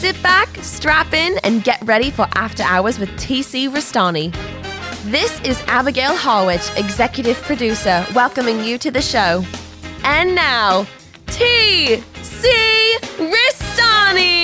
Sit back, strap in, and get ready for After Hours with TC Restani. This is Abigail Harwich, executive producer, welcoming you to the show. And now, TC Restani!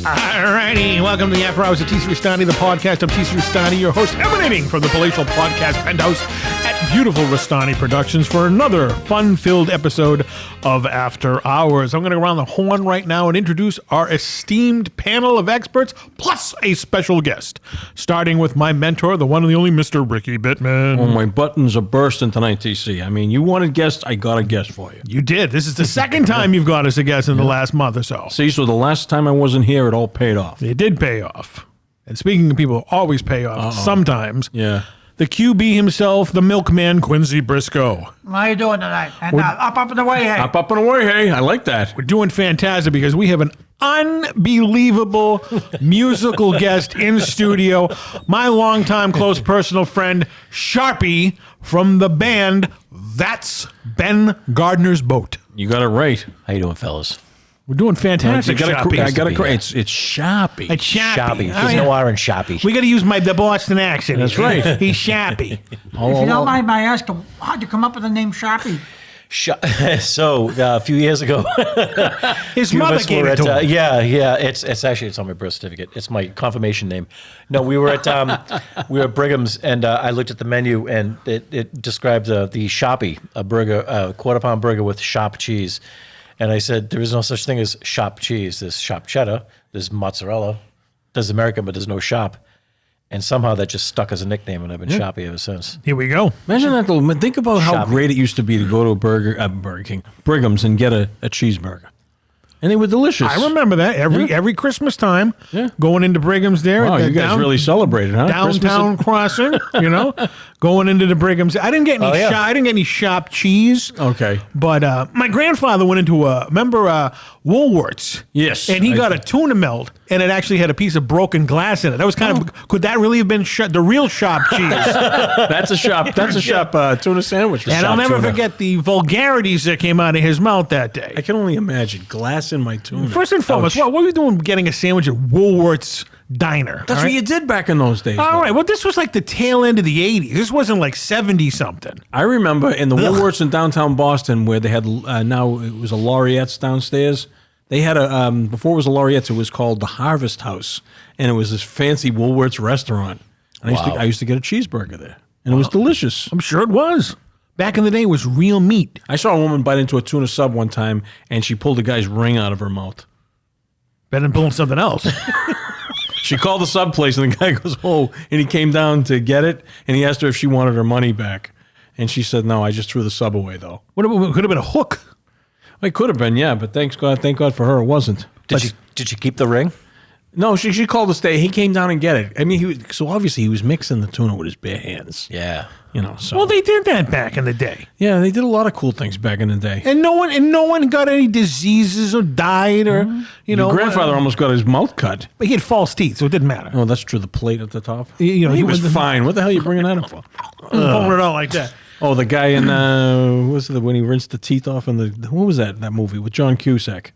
Alrighty, welcome to the After Hours of TC Restani, the podcast of TC Restani, your host emanating from the palatial podcast penthouse at beautiful Restani Productions for another fun-filled episode of After Hours. I'm going to go around the horn right now and introduce our esteemed panel of experts, plus a special guest, starting with my mentor, the one and the only Mr. Ricky Bittman. Oh, my buttons are bursting tonight, TC. I mean, you wanted guests, I got a guest for you. You did. This is the second time you've got us a guest in the last month or so. See, so the last time I wasn't here, it all paid off. It did pay off. And speaking of people who always pay off, sometimes, Yeah. the QB himself, the milkman, Quincy Briscoe. How you doing tonight? And up and away, hey. Up and away, hey. I like that. We're doing fantastic because we have an unbelievable musical guest in studio. My longtime close personal friend, Sharpie, from the band That's Ben Gardner's Boat. You got it right. How you doing, fellas? We're doing fantastic, Sharpie. I got it. It's Sharpie. It's Sharpie. Sharpie. Oh, There's yeah. no R in Sharpie. We got to use the Boston accent. That's right. He's Sharpie. If you don't mind my asking, how'd you come up with the name Sharpie? So a few years ago, His few of mother us gave were it to him. yeah. It's actually on my birth certificate. It's my confirmation name. No, we were at Brigham's, and I looked at the menu, and it described the Sharpie, a burger, a quarter-pound burger with sharp cheese. And I said, there is no such thing as sharp cheese. There's sharp cheddar, there's mozzarella, there's American, but there's no sharp. And somehow that just stuck as a nickname, and I've been Sharpie ever since. Here we go. Imagine that, though. Think about how Sharpie. great it used to be to go to a Burger King, Brigham's, and get a cheeseburger. And they were delicious. I remember that every Christmas time, Yeah. going into Brigham's there. Wow, at the you guys really celebrated, huh? downtown crossing, going into the Brigham's. I didn't get any I didn't get any shop cheese. Okay. But my grandfather went into Woolworths. Yes. And he got a tuna melt, and it actually had a piece of broken glass in it. That was kind of, could that really have been the real shop cheese? That's a shop tuna sandwich. And I'll never Tuna. forget the vulgarities that came out of his mouth that day. I can only imagine. Glass in my tuna. First and foremost, Ouch. what were you doing getting a sandwich at Woolworths Diner? That's what you did back in those days. All though. right, well, this was like the tail end of the 80s. This wasn't like 70-something. I remember in the Woolworths in downtown Boston where they had, now it was a Laureate's downstairs. They had before it was a Laureate's, it was called the Harvest House. And it was this fancy Woolworths restaurant. And I used to get a cheeseburger there. And it was delicious. I'm sure it was. Back in the day, it was real meat. I saw a woman bite into a tuna sub one time, and she pulled a guy's ring out of her mouth. Better than pulling something else. She called the sub place, and the guy goes, "Oh," and he came down to get it, and he asked her if she wanted her money back, and she said, "No, I just threw the sub away, though." What could have been a hook. It could have been, yeah, but thank God for her, it wasn't. Did you keep the ring? No, she called to stay. He came down and get it. I mean, so obviously he was mixing the tuna with his bare hands. Yeah. So Well, they did that back in the day. yeah, they did a lot of cool things back in the day. And no one got any diseases or died or, Your grandfather almost got his mouth cut. But he had false teeth, so it didn't matter. Oh, that's true. The plate at the top. He he was was fine. What the hell are you bringing that up for? pulling it out like that. Oh, the guy in what was it when he rinsed the teeth off in what was that movie with John Cusack?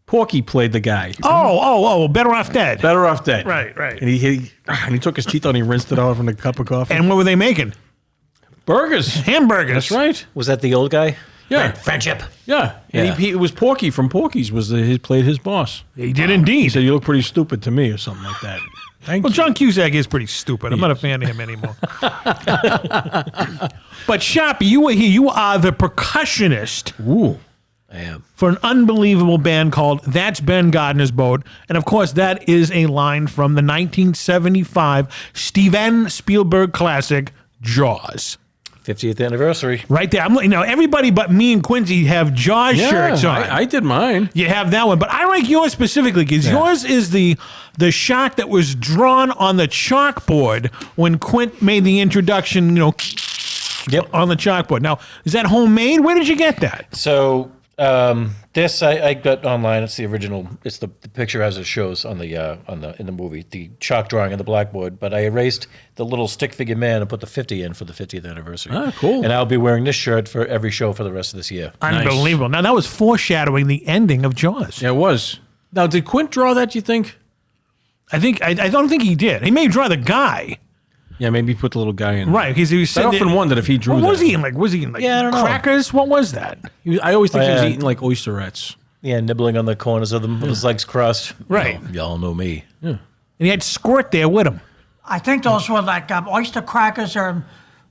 Porky played the guy. Oh, Better Off Dead. Better Off Dead. Right. And he took his teeth out and he rinsed it off in a cup of coffee. And what were they making? Burgers. Hamburgers. That's right. Was that the old guy? Yeah. Friendship. Yeah. And Yeah. He it was Porky from Porky's he played his boss. He did indeed. He said, "You look pretty stupid to me," or something like that. Thank Well, you. John Cusack is pretty stupid. I'm not a fan of him anymore. But Sharpie, you are the percussionist Ooh. I am. for an unbelievable band called That's Ben Gardner's Boat. And of course, that is a line from the 1975 Steven Spielberg classic, Jaws. 50th anniversary. Right there. Everybody but me and Quincy have Jaws shirts on. I did mine. You have that one, but I like yours specifically because yours is the shark that was drawn on the chalkboard when Quint made the introduction, Yep. on the chalkboard. Now, is that homemade? Where did you get that? So This I got online. It's the original. It's the picture as it shows on the in the movie, the chalk drawing on the blackboard. But I erased the little stick figure man and put the 50 in for the 50th anniversary. Ah, cool. And I'll be wearing this shirt for every show for the rest of this year. Unbelievable. Now, that was foreshadowing the ending of Jaws. Yeah, it was. Now, did Quint draw that, you think? I don't think he did. He may draw the guy. Yeah, maybe put the little guy in. Right, because he was I sitting often there. wondered if he drew What that. was he in? Was he in Yeah, I don't know. crackers? What was that? I always think he was Yeah. eating like oysterettes. Yeah, nibbling on the corners of them with his legs crossed. Right. Y'all know me. And he had Squirt there with him. I think those were like oyster crackers or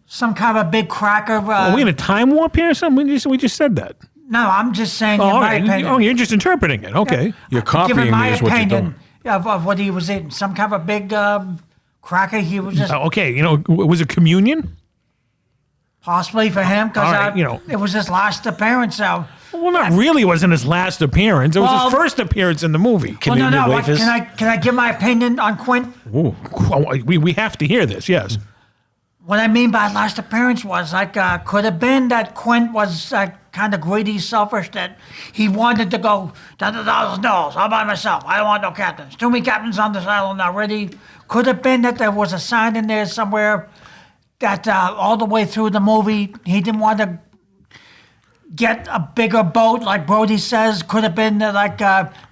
some kind of a big cracker. Are we in a time warp here or something? We just said that. No, I'm just saying in Oh, my opinion. oh, you're just interpreting it. Okay. You're Given copying my me is what you're doing. opinion of what he was eating. Some kind of a big cracker. He was just Okay, was it communion? possibly for him All right, because it was his last appearance. So, Well, not really. It wasn't his last appearance. It was Well- his first appearance in the movie. well, no, Communion what, wafers. can I give my opinion on Quint? Ooh, we have to hear this, yes. What I mean by last appearance was could have been that Quint was kind of greedy, selfish, that he wanted to go $10,000 all by myself. I don't want no captains. Too many captains on this island already. Could have been that there was a sign in there somewhere that all the way through the movie he didn't want to get a bigger boat, like Brody says. Could have been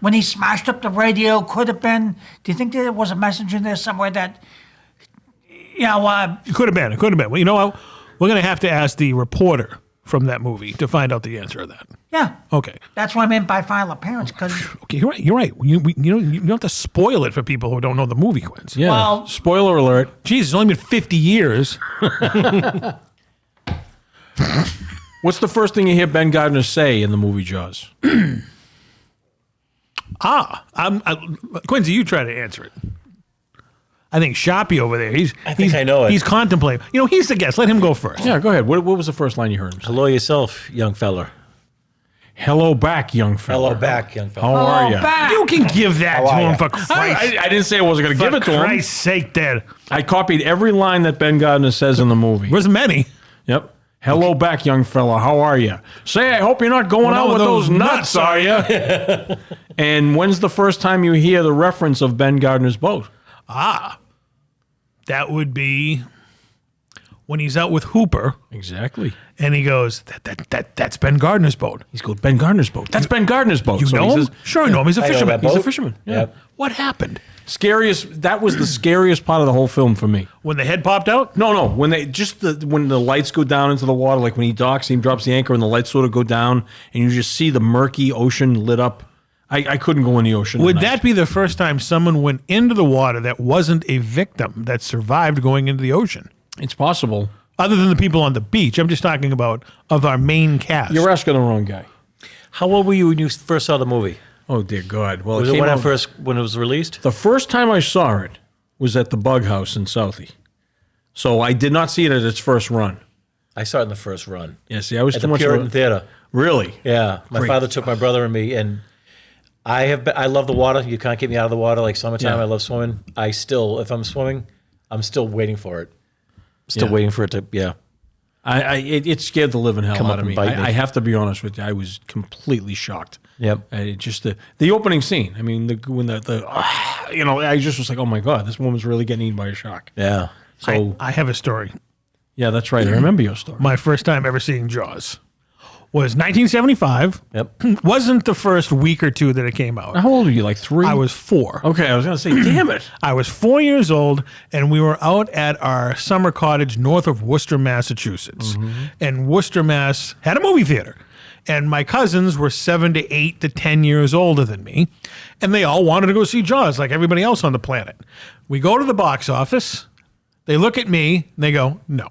when he smashed up the radio. Could have been. Do you think there was a message in there somewhere that? It could have been. It could have been. Well, you know what? We're going to have to ask the reporter from that movie to find out the answer of that. Yeah. Okay. That's what I meant by final appearance. Because Okay, you're right. You're right. You don't have to spoil it for people who don't know the movie, Quince. Yeah. Well- Spoiler alert. Jeez, it's only been 50 years. What's the first thing you hear Ben Gardner say in the movie Jaws? Quincy, you try to answer it. I think Sharpie over there. I know it. He's contemplating. He's the guest. Let him go first. Yeah, go ahead. What was the first line you heard him say? Hello yourself, young feller. Hello back, young fella. Hello back, young fella. How are you? back. You can give that How to are him ya? for Christ. I didn't say I wasn't going to give it to him. Christ's sake, Dad. I copied every line that Ben Gardner says in the movie. There's many. Yep. Hello back, young fella. How are you? Say, I hope you're not going out with those nuts, are you? And when's the first time you hear the reference of Ben Gardner's boat? That would be when he's out with Hooper Exactly. and he goes, that's Ben Gardner's boat. He's called Ben Gardner's boat. That's Ben Gardner's boat. You So know he him? says, Sure, I know him. He's a I know fisherman. that he's a boat. fisherman. Yeah. Yep. What happened? Scariest. That was the scariest part of the whole film for me. When the head popped out? No. When the lights go down into the water, like when he docks, he drops the anchor, and the lights sort of go down, and you just see the murky ocean lit up. I couldn't go in the ocean. Would at night. that be the first time someone went into the water that wasn't a victim that survived going into the ocean? It's possible. Other than the people on the beach. I'm just talking about of our main cast. You're asking the wrong guy. How old were you when you first saw the movie? Oh dear God! Well, Was it came when out- when it was released? The first time I saw it was at the Bug House in Southie. So I did not see it at its first run. I saw it in the first run. Yeah, see, I was At too the much of Puritan a, Theater. Really? Yeah, my Great. father took my brother and me, and I love the water. You can't keep me out of the water. Like summertime, Yeah. I love swimming. If I'm swimming, I'm still waiting for it. Still Yeah. waiting for it to, yeah. It scared the living hell Come out up of and me. bite me. I have to be honest with you. I was completely shocked. Yep. It just the opening scene. I mean, when I just was like, oh my God, this woman's really getting eaten by a shark. Yeah. So I have a story. yeah, that's right. I remember your story. My first time ever seeing Jaws was 1975. Yep. Wasn't the first week or two that it came out. How old were you? Like 3? I was 4. Okay, I was gonna say, damn it. I was 4 years old, and we were out at our summer cottage north of Worcester, Massachusetts. And Worcester, Mass. had a movie theater. And my cousins were 7 to 8 to 10 years older than me. And they all wanted to go see Jaws like everybody else on the planet. We go to the box office. They look at me, and they go, no.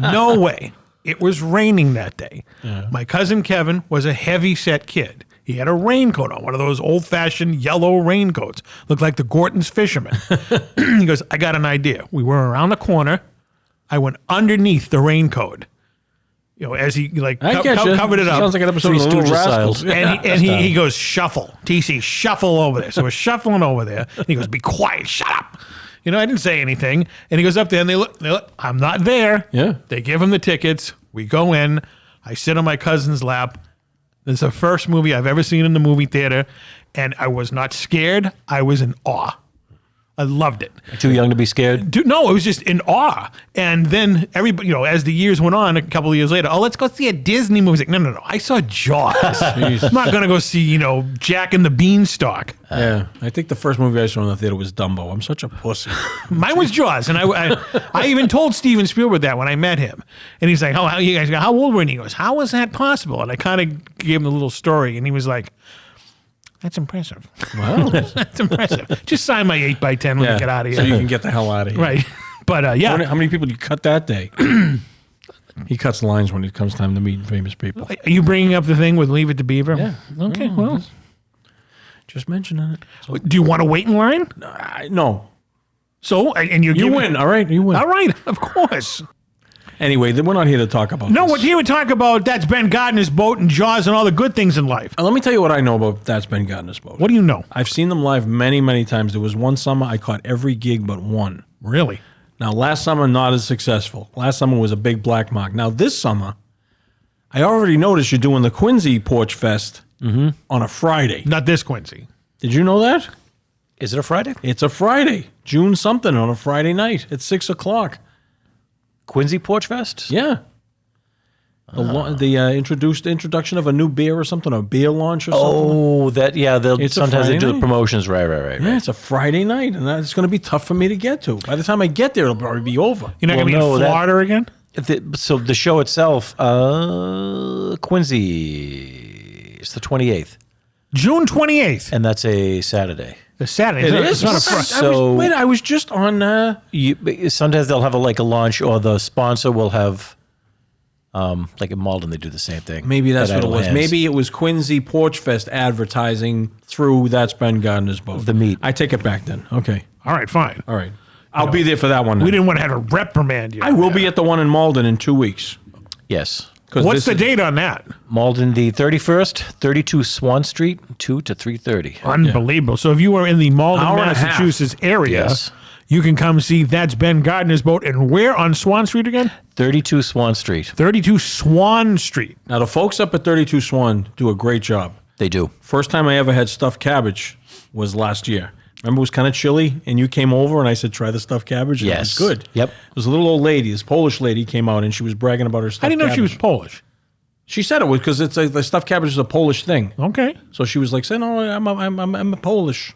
No way. It was raining that day. My cousin Kevin was a heavy-set kid. He had a raincoat on, one of those old-fashioned yellow raincoats. Looked like the Gorton's fisherman. He goes, I got an idea. We were around the corner. I went underneath the raincoat. As he covered it up. Sounds like an episode Three of the Little Stooges Rascals. styles. And he goes, shuffle. TC, shuffle over there. So we're shuffling over there. And he goes, be quiet, shut up. I didn't say anything. And he goes up there and they look, I'm not there. Yeah. They give him the tickets. We go in. I sit on my cousin's lap. It's the first movie I've ever seen in the movie theater, and I was not scared. I was in awe. I loved it. Too young to be scared? Dude, no, it was just in awe. And then everybody, as the years went on, a couple of years later, let's go see a Disney movie. Like, no. I saw Jaws. I'm not going to go see, Jack and the Beanstalk. Yeah, I think the first movie I saw in the theater was Dumbo. I'm such a pussy. Mine was Jaws, and I even told Steven Spielberg that when I met him, and he's like, "How you guys? How old were you?" And he goes, "How was that possible?" And I kind of gave him a little story, and he was like, "That's impressive. Wow. That's impressive. Just sign my 8x10 when you get out of here, so you can get the hell out of here. right?" But yeah, How many people do you cut that day? He cuts lines when it comes time to meet famous people. are you bringing up the thing with Leave It to Beaver? Yeah. Okay. Well, Just mentioning it. So, do you want to wait in line? no. So, and You win, all right? You win. All right, of course. Anyway, we're not here to talk about No, this. what here we talk about, that's Ben Gardner's boat and Jaws and all the good things in life. Let me tell you what I know about That's Ben Gardner's Boat. What do you know? I've seen them live many, many times. There was one summer I caught every gig but one. Really? Now, last summer, not as successful. Last summer was a big black mark. Now, this summer, I already noticed you're doing the Quincy Porch Fest on a Friday. Not this Quincy. Did you know that? Is it a Friday? It's a Friday, June something on a Friday night at 6 o'clock. Quincy Porch Fest? Yeah. The introduction of a new beer or something, a beer launch or something. Oh, they'll It's a sometimes they Friday do the night. promotions, right. Yeah, it's a Friday night, and it's going to be tough for me to get to. By the time I get there, it'll probably be over. You're not Well, going to be no, in that- Florida again? So the show itself, Quincy, it's the 28th, June 28th. and that's a Saturday. The Saturday. It It's is. not a So- I was just on. Sometimes they'll have a launch, or the sponsor will have, like in Malden, they do the same thing. Maybe that's at what it Idle was. Hands. Maybe it was Quincy Porch Fest advertising through That's Ben Gardner's Boat. The meat. I take it back then. Okay. All right, fine. All right. I'll be there for that one. We then. didn't want to have to reprimand you. I will be at the one in Malden in 2 weeks. Yes. 'Cause What's this the is- date on that? Malden, the 31st, 32 Swan Street, 2 to 3:30. Unbelievable. So if you are in the Malden, Hour and a half. Massachusetts area, Yes. you can come see That's Ben Gardner's Boat. And where on Swan Street again? 32 Swan Street. 32 Swan Street. Now, the folks up at 32 Swan do a great job. They do. First time I ever had stuffed cabbage was last year. Remember, it was kind of chilly, and you came over, and I said, try the stuffed cabbage. And It was Yes. good. Yep. There was a little old lady, this Polish lady came out, and she was bragging about her stuffed I didn't know cabbage. she was Polish. She said it was because the stuffed cabbage is a Polish thing. Okay. So she was like, saying, "No, I'm a Polish."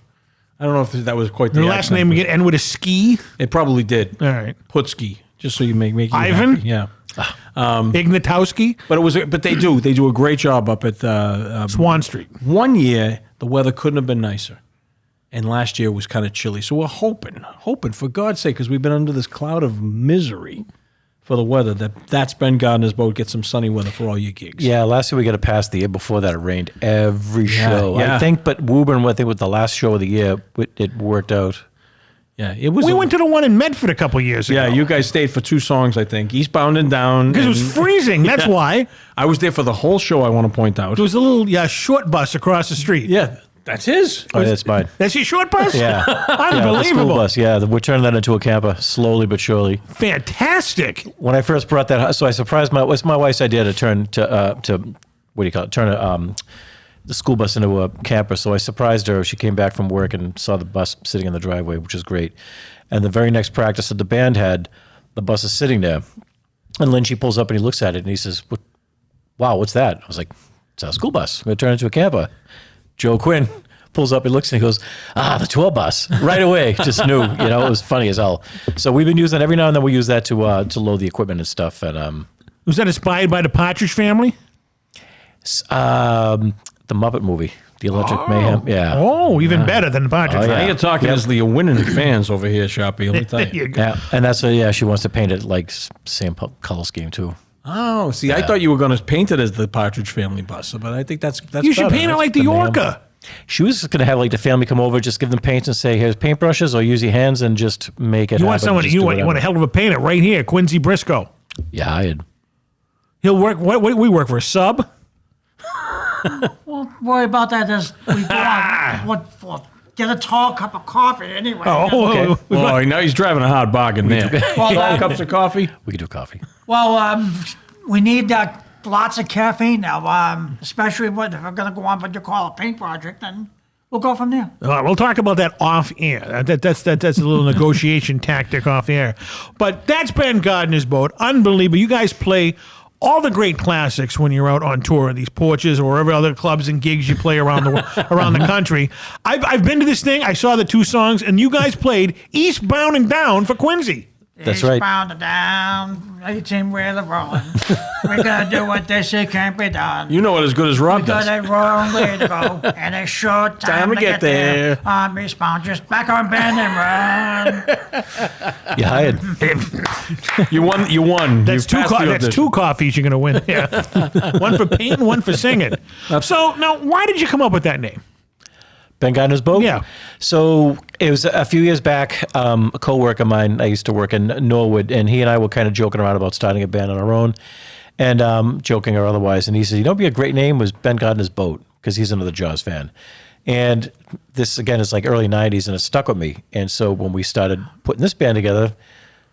I don't know if that was quite the Your last accent, name but again end with a ski? It probably did. All right. Putski, just so you make you Ivan? happy. Yeah. Ignatowski? But they do a great job up at Swan Street. one year. The weather couldn't have been nicer, and last year was kind of chilly. So we're hoping for God's sake, because we've been under this cloud of misery for the weather, that's Ben Gardner's Boat gets some sunny weather for all your gigs. Yeah, last year we got a pass. The year before that, it rained every show. yeah. I think, but Woburn, I think, was the last show of the year. It worked out. Yeah. It was. We went to the one in Medford a couple years ago. Yeah, you guys stayed for 2 songs, I think. Eastbound and Down. Because it was and- freezing. That's why. I was there for the whole show, I want to point out. There was a little short bus across the street. Yeah, that's his. Oh, that's mine. That's your short bus? Yeah. Yeah, the school Unbelievable. bus. Yeah, we're turning that into a camper slowly but surely. Fantastic. When I first brought that, so I surprised my wife's idea to turn to what do you call it? Turn the school bus into a camper. So I surprised her. She came back from work and saw the bus sitting in the driveway, which is great. And the very next practice that the band had, the bus is sitting there. And Lynchy pulls up and he looks at it and he says, "Wow, what's that?" I was like, "It's our school bus. We're going to turn it into a camper." Joe Quinn pulls up and looks and he goes, "The tour bus." Right away, just knew. It was funny as hell. So we've been using that every now and then. We use that to load the equipment and stuff. And Was that inspired by the Partridge Family? the Muppet movie, The Electric Mayhem. Yeah. Oh, even better than the Partridge Oh, Now yeah. Family. you're talking as the winning fans over here, Sharpie. Let me tell There you. you go. Yeah, and that's she wants to paint it like same color scheme too. Oh, see, I thought you were going to paint it as the Partridge Family bus, but I think that's You should better. paint it That's like the Mayhem. Yorker. She was going to have like the family come over, just give them paints and say, "Here's paintbrushes," or use your hands and just make it. You want happen, someone? just You do want a whatever. hell of a painter right here, Quincy Briscoe. Yeah, I had. He'll work. What we work for a sub. Don't worry about that. We go on. What for? Get a tall cup of coffee anyway. Oh, Okay. Oh, now he's driving a hard bargain there. Well, Tall cups of coffee. We could do coffee. Well, we need lots of caffeine now, especially if we're going to go on what you call a paint project, then we'll go from there. We'll talk about that off air. That's a little negotiation tactic off air. But that's Ben Gardner's boat. Unbelievable. You guys play all the great classics when you're out on tour in these porches or wherever other clubs and gigs you play around the country. I've been to this thing. I saw the 2 songs, and you guys played Eastbound and Down for Quincy. That's right. Eastbound and down, 18 wheeler rolling. We're gonna do what they say can't be done. You know it as good as Rob We got does. a long way to go and a short time to get there. I'm eastbound, just back on bend and run. You hired. You won. That's You passed the that's audition. 2 coffees you're going to win. Yeah. One for painting, one for singing. So now, why did you come up with that name? Ben Gardner's boat? Yeah. So it was a few years back, a co-worker of mine, I used to work in Norwood, and he and I were kind of joking around about starting a band on our own, and joking or otherwise. And he said, you know, it'd be a great name was Ben Gardner's boat, because he's another Jaws fan. And this, again, is like early 90s, and it stuck with me. And so when we started putting this band together,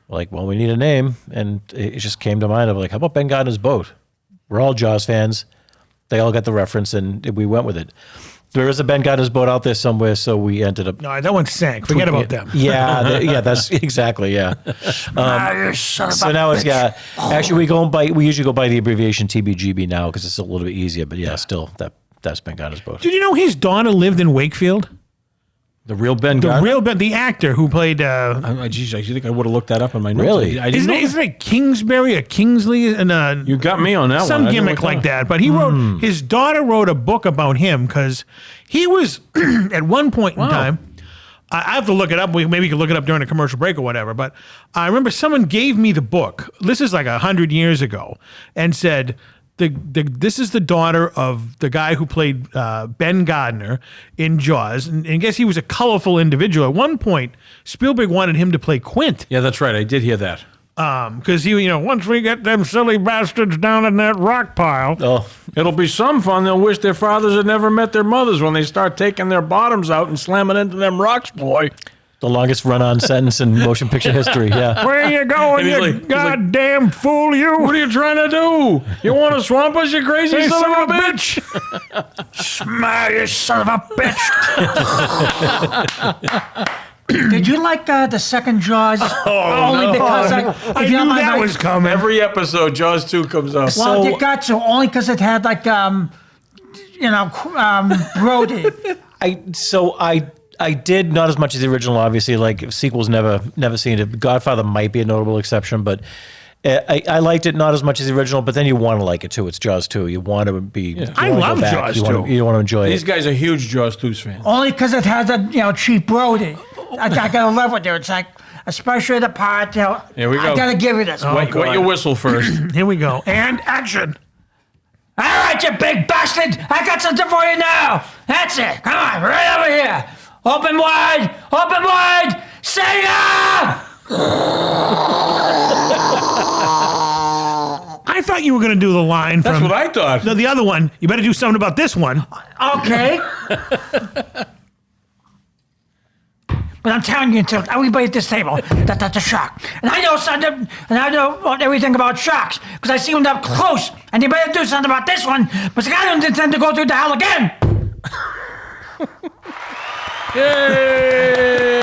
we're like, well, we need a name. And it just came to mind of like, how about Ben Gardner's boat? We're all Jaws fans. They all got the reference, and we went with it. There is a Ben Gardner's boat out there somewhere, so we ended up. No, that one sank. Forget about them. Yeah, that's exactly, yeah. You son of So a now it's, bitch. actually we usually go by the abbreviation TBGB now because it's a little bit easier, but yeah, still, that's Ben Gardner's boat. Did you know his daughter lived in Wakefield? The real Ben The Gardner? real Ben, the actor who played. Geez, I think I would have looked that up on my notes. Really? I didn't Isn't know it, isn't it Kingsbury or Kingsley? And You got me on that one. some I didn't gimmick look like up. that. But he wrote. His daughter wrote a book about him because he was at one point in time. I have to look it up. Maybe you can look it up during a commercial break or whatever. But I remember someone gave me the book. This is like 100 years ago, and said. This is the daughter of the guy who played Ben Gardner in Jaws, and I guess he was a colorful individual. At one point, Spielberg wanted him to play Quint, Yeah, that's right. I did hear that. because he, once we get them silly bastards down in that rock pile. Oh, It'll be some fun. They'll wish their fathers had never met their mothers when they start taking their bottoms out and slamming into them rocks, boy. the longest run-on sentence in motion picture history, yeah. Where you going, And he's you like- he's like, goddamn fool, you? What are you trying to do? You want to swamp us, you crazy Hey, son of a bitch? Smile, you son of a bitch. Did you like the second Jaws? Only because I if you knew don't mind, that like- was coming. Every episode, Jaws 2 comes up. Well, So- you got to only because it had like Brody. I did not as much as the original, obviously. Like sequels, never seen it. Godfather might be a notable exception, but I liked it not as much as the original. But then you want to like it too. It's Jaws 2. You want to be. You I wanna go love back. Jaws you wanna- 2. You want to enjoy These it. guys are huge Jaws 2 fans. Only because it has a cheap Brody. I gotta love with you. It's like, especially the part. Here we go. I gotta give you this. Wet your whistle first. Here we go. And action. All right, you big bastard! I got something for you now. That's it. Come on, right over here. Open wide. Open wide. Say ya! I thought you were going to do the line That's from what I thought. no, the other one. You better do something about this one. Okay. But I'm telling you, until everybody at this table, that's a shark. And I know something, and I know everything about sharks, because I see them up close. And you better do something about this one, because I don't intend to go through the hell again. Yay!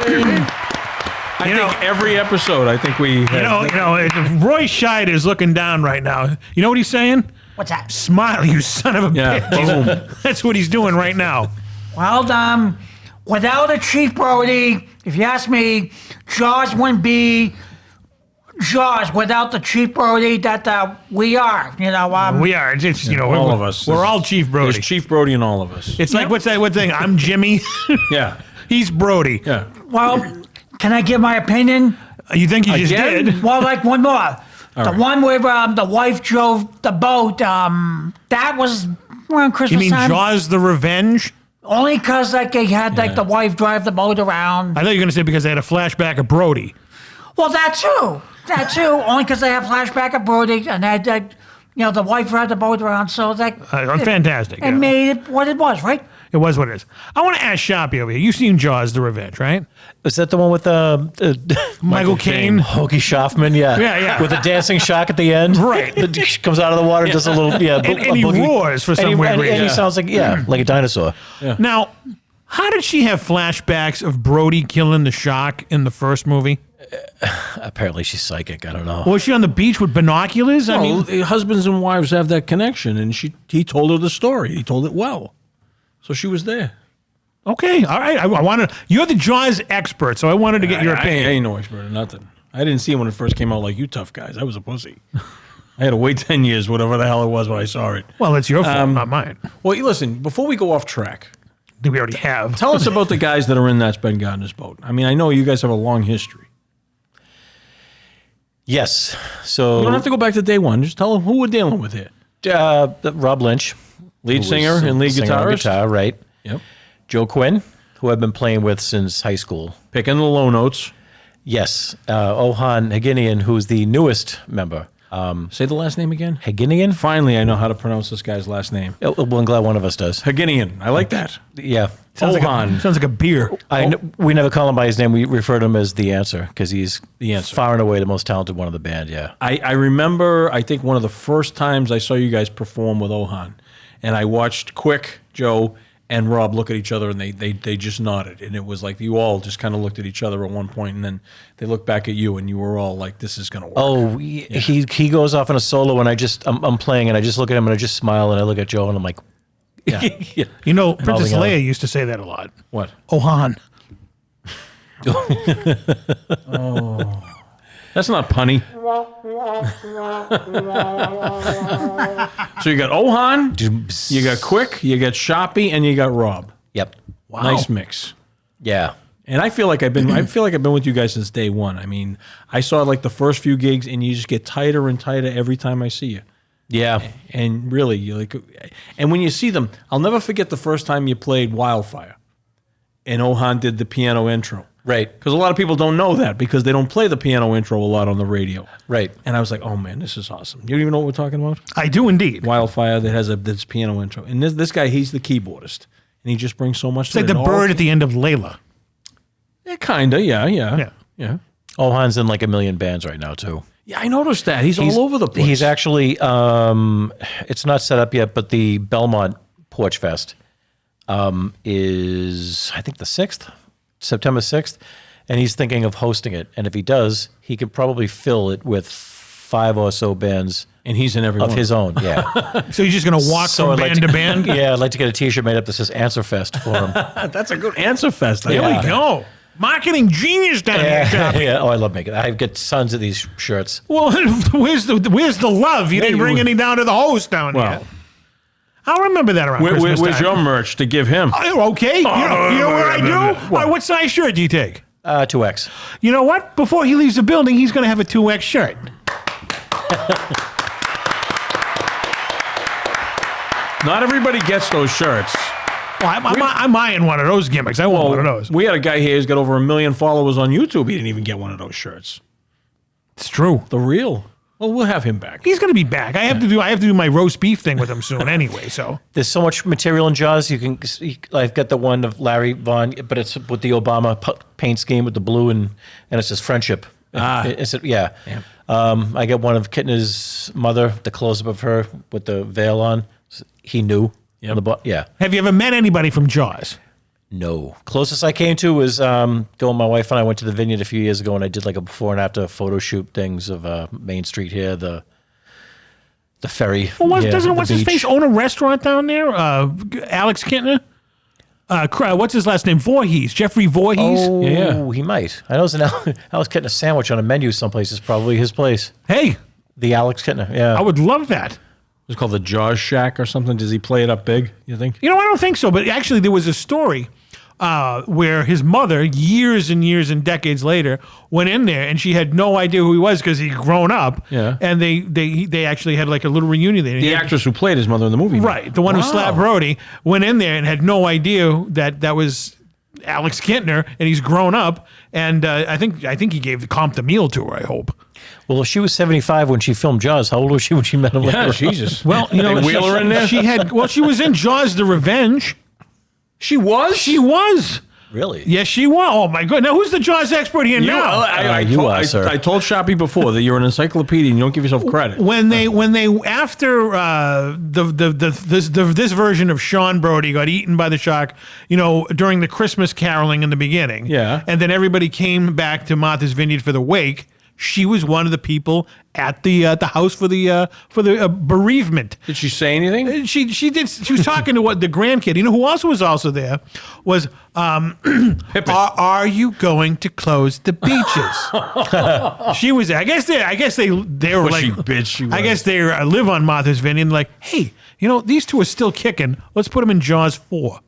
I think every episode, I think we have, Roy Scheider is looking down right now. You know what he's saying? What's that? Smile, you son of a Yeah, bitch. boom. That's what he's doing right now. Well, without a Chief Brody, if you ask me, Jaws wouldn't be Jaws without the Chief Brody that we are. We are. It's all of us. We're all Chief Brody. There's Chief Brody in all of us. It's like, what's that one thing? I'm Jimmy. Yeah. He's Brody. Yeah. Well, can I give my opinion? You think you just Again? did? Well, like one more. The right. one where the wife drove the boat, that was around Christmas You mean time. Jaws the Revenge? Only because they had the wife drive the boat around. I thought you were going to say because they had a flashback of Brody. Well, that too. Only because they have flashback of Brody and the wife drive the boat around. So Fantastic. and yeah. made it what it was, right? It was what it is. I want to ask Sharpie over here. You've seen Jaws: The Revenge, right? Is that the one with Michael Caine. Hoagie Schaffman? Yeah. Yeah. With a dancing shark at the end. Right. That comes out of the water and does a little, And he roars for some weird reason. And he sounds like, like a dinosaur. Yeah. Now, how did she have flashbacks of Brody killing the shark in the first movie? Apparently she's psychic. I don't know. Was she on the beach with binoculars? I mean, Husbands and wives have that connection, and he told her the story. He told it well. So she was there. okay, all right. I wanted. You're the Jaws expert, so I wanted to get your I opinion. ain't no expert or nothing. I didn't see it when it first came out like you tough guys. I was a pussy. I had to wait 10 years, whatever the hell it was when I saw it. Well, it's your fault, not mine. Well, listen, before we go off track, We already have. tell us about the guys that are in that Ben Gardner's boat. I mean, I know you guys have a long history. Yes. So You don't have to go back to day one. Just tell them who we're dealing with here. Rob Lynch, Lead who singer was and lead singer on guitarist. guitar, right? Yep. Joe Quinn, who I've been playing with since high school. Picking the low notes. Yes. Ohan Haginian, who's the newest member. Say the last name again. Haginian? Finally, I know how to pronounce this guy's last name. Well, I'm glad one of us does. Haginian. I like that. Yeah. Sounds Ohan. like a beer. We never call him by his name. We refer to him as The Answer because he's The Answer. far and away the most talented one of the band, yeah. I remember, I think one of the first times I saw you guys perform with Ohan, and I watched Quick, Joe, and Rob look at each other, and they just nodded. And it was like you all just kind of looked at each other at one point, and then they looked back at you, and you were all like, this is going to work. Oh, he goes off on a solo, and I'm playing, and I just look at him, and I just smile, and I look at Joe, and I'm like, Yeah. You know, Princess Nodding Leia out. used to say that a lot. What? Ohan. That's not punny. So you got Ohan, you got Quick, you got Sharpie, and you got Rob. yep. Nice mix. Yeah. And I feel like I've been with you guys since day one. I mean, I saw like the first few gigs, and you just get tighter and tighter every time I see you. Yeah. And really, you like, and when you see them, I'll never forget the first time you played Wildfire, and Ohan did the piano intro. Right. Because a lot of people don't know that because they don't play the piano intro a lot on the radio. Right. And I was like, oh man, this is awesome. You don't even know what we're talking about? I do indeed. Wildfire that has this piano intro. And this guy, he's the keyboardist. And he just brings so much It's like the bird at the end of Layla. Yeah, kinda, yeah. Ohan's in like a million bands right now, too. Yeah, I noticed that. He's all over the place. He's actually, it's not set up yet, but the Belmont Porch Fest is, I think, the 6th, September 6th, and he's thinking of hosting it. And if he does, he could probably fill it with 5 or so bands and he's in every of one. his own. Yeah. So he's just going to walk So from I'd like band to band? Yeah, I'd like to get a T-shirt made up that says Answer Fest for him. That's a good answer fest. There we go. Marketing genius down here, Sharpie. Yeah. Oh, I love making it. I get tons of these shirts. Well, where's the love? You didn't bring any down to the host down Well, here. I'll remember that around Christmas where's time. your merch to give him? Oh, okay. You know what I do? What? What size shirt do you take? 2X. You know what? Before he leaves the building, he's going to have a 2X shirt. Not everybody gets those shirts. Well, I'm eyeing one of those gimmicks. I want one of those. We had a guy here who's got over 1 million followers on YouTube. He didn't even get one of those shirts. It's true. The real. Well, we'll have him back. He's going to be back. I have to do my roast beef thing with him soon anyway. So There's so much material in Jaws. I've got the one of Larry Vaughn, but it's with the Obama paint scheme with the blue and it says friendship. Yeah. I got one of Kittner's mother, the close up of her with the veil on. He knew. Yeah. have you ever met anybody from Jaws? No. Closest I came to was going. My wife and I went to the Vineyard a few years ago, and I did like a before and after photo shoot things of Main Street here, the ferry. Well, what's the his beach. face own a restaurant down there? Alex Kittner? What's his last name? Voorhees. Jeffrey Voorhees? Oh, Yeah. he might. I know there's an Alex Kittner sandwich on a menu someplace. Is probably his place. Hey, The Alex Kittner. Yeah. I would love that. It's called the Jaws Shack or something. Does he play it up big, you think? You know, I don't think so. But actually, there was a story where his mother, years and years and decades later, went in there and she had no idea who he was because he'd grown up. Yeah. And they actually had like a little reunion there. The actress who played his mother in the movie. Right. The one who slapped Brody went in there and had no idea that was Alex Kittner, and he's grown up. And I think he gave the comp the meal to her, I hope. Well, if she was 75 when she filmed Jaws, how old was she when she met him? Yeah, later? Jesus. Well, you know, They wheel her in there? she was in Jaws: The Revenge. She was? She was. Really? Yes, she was. Oh my God! Now who's the Jaws expert here now? I told Sharpie before that you're an encyclopedia and you don't give yourself credit. When they after this version of Sean Brody got eaten by the shark, during the Christmas caroling in the beginning, and then everybody came back to Martha's Vineyard for the wake. She was one of the people at the house for the bereavement. Did she say anything? She did. She was talking to the grandkid. You know who else was also there? Was are you going to close the beaches? She was. I guess they were like. Bitch, she was. I guess they live on Martha's Vineyard. Like, hey, these two are still kicking. Let's put them in Jaws 4.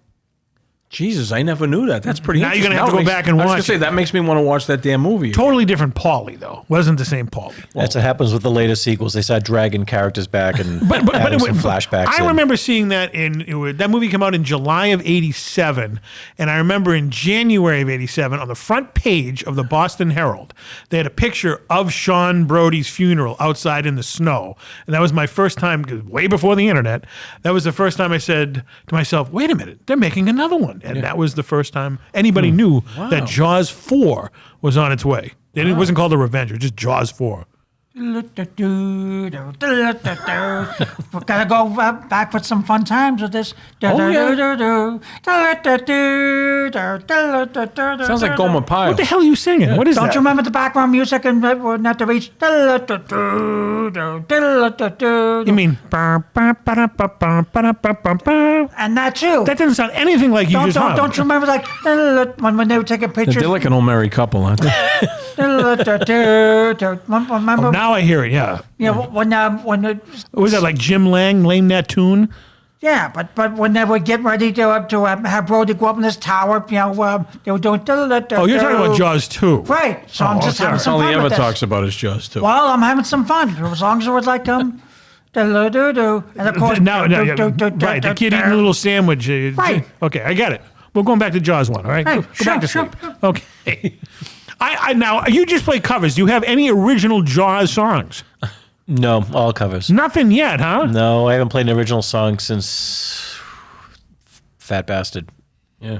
Jesus, I never knew that. That's pretty. Now you're interesting. gonna have to go back and watch. I was gonna say that makes me want to watch that damn movie. Totally different Paulie though. Wasn't the same Paulie. That's what happens with the latest sequels. They start dragging characters back and adding some flashbacks. I remember seeing that that movie came out in July of '87, and I remember in January of '87 on the front page of the Boston Herald they had a picture of Sean Brody's funeral outside in the snow, and that was my first time, way before the internet. That was the first time I said to myself, "Wait a minute, they're making another one." And that was the first time anybody knew that Jaws 4 was on its way. It wasn't called The Revenger, just Jaws 4. We're gonna go back with some fun times with this. Sounds like Gomer Pyle. What the hell are you singing? What is Don't that? you remember the background music and not the beach? You mean... And that too. That doesn't sound anything like you just hummed. Don't you remember like when they were taking pictures? They're like an old married couple, aren't they? Remember? Now I hear it, yeah. Yeah, when Was that like Jim Lang, Lame That Tune? yeah, but when they would get ready to have Brody go up in this tower, they were doing. Oh, you're talking about Jaws 2. Right. So I'm just having That's some all fun he ever with this. talks about is Jaws too. Well, I'm having some fun as long as it was like and of course Right, the kid eating a little sandwich. Right. Okay, I got it. We're going back to Jaws 1, all right? Hey, Go back to sure, sleep. Okay. Now, you just play covers. Do you have any original Jaws songs? No, all covers. Nothing yet, huh? No, I haven't played an original song since Fat Bastard. Yeah.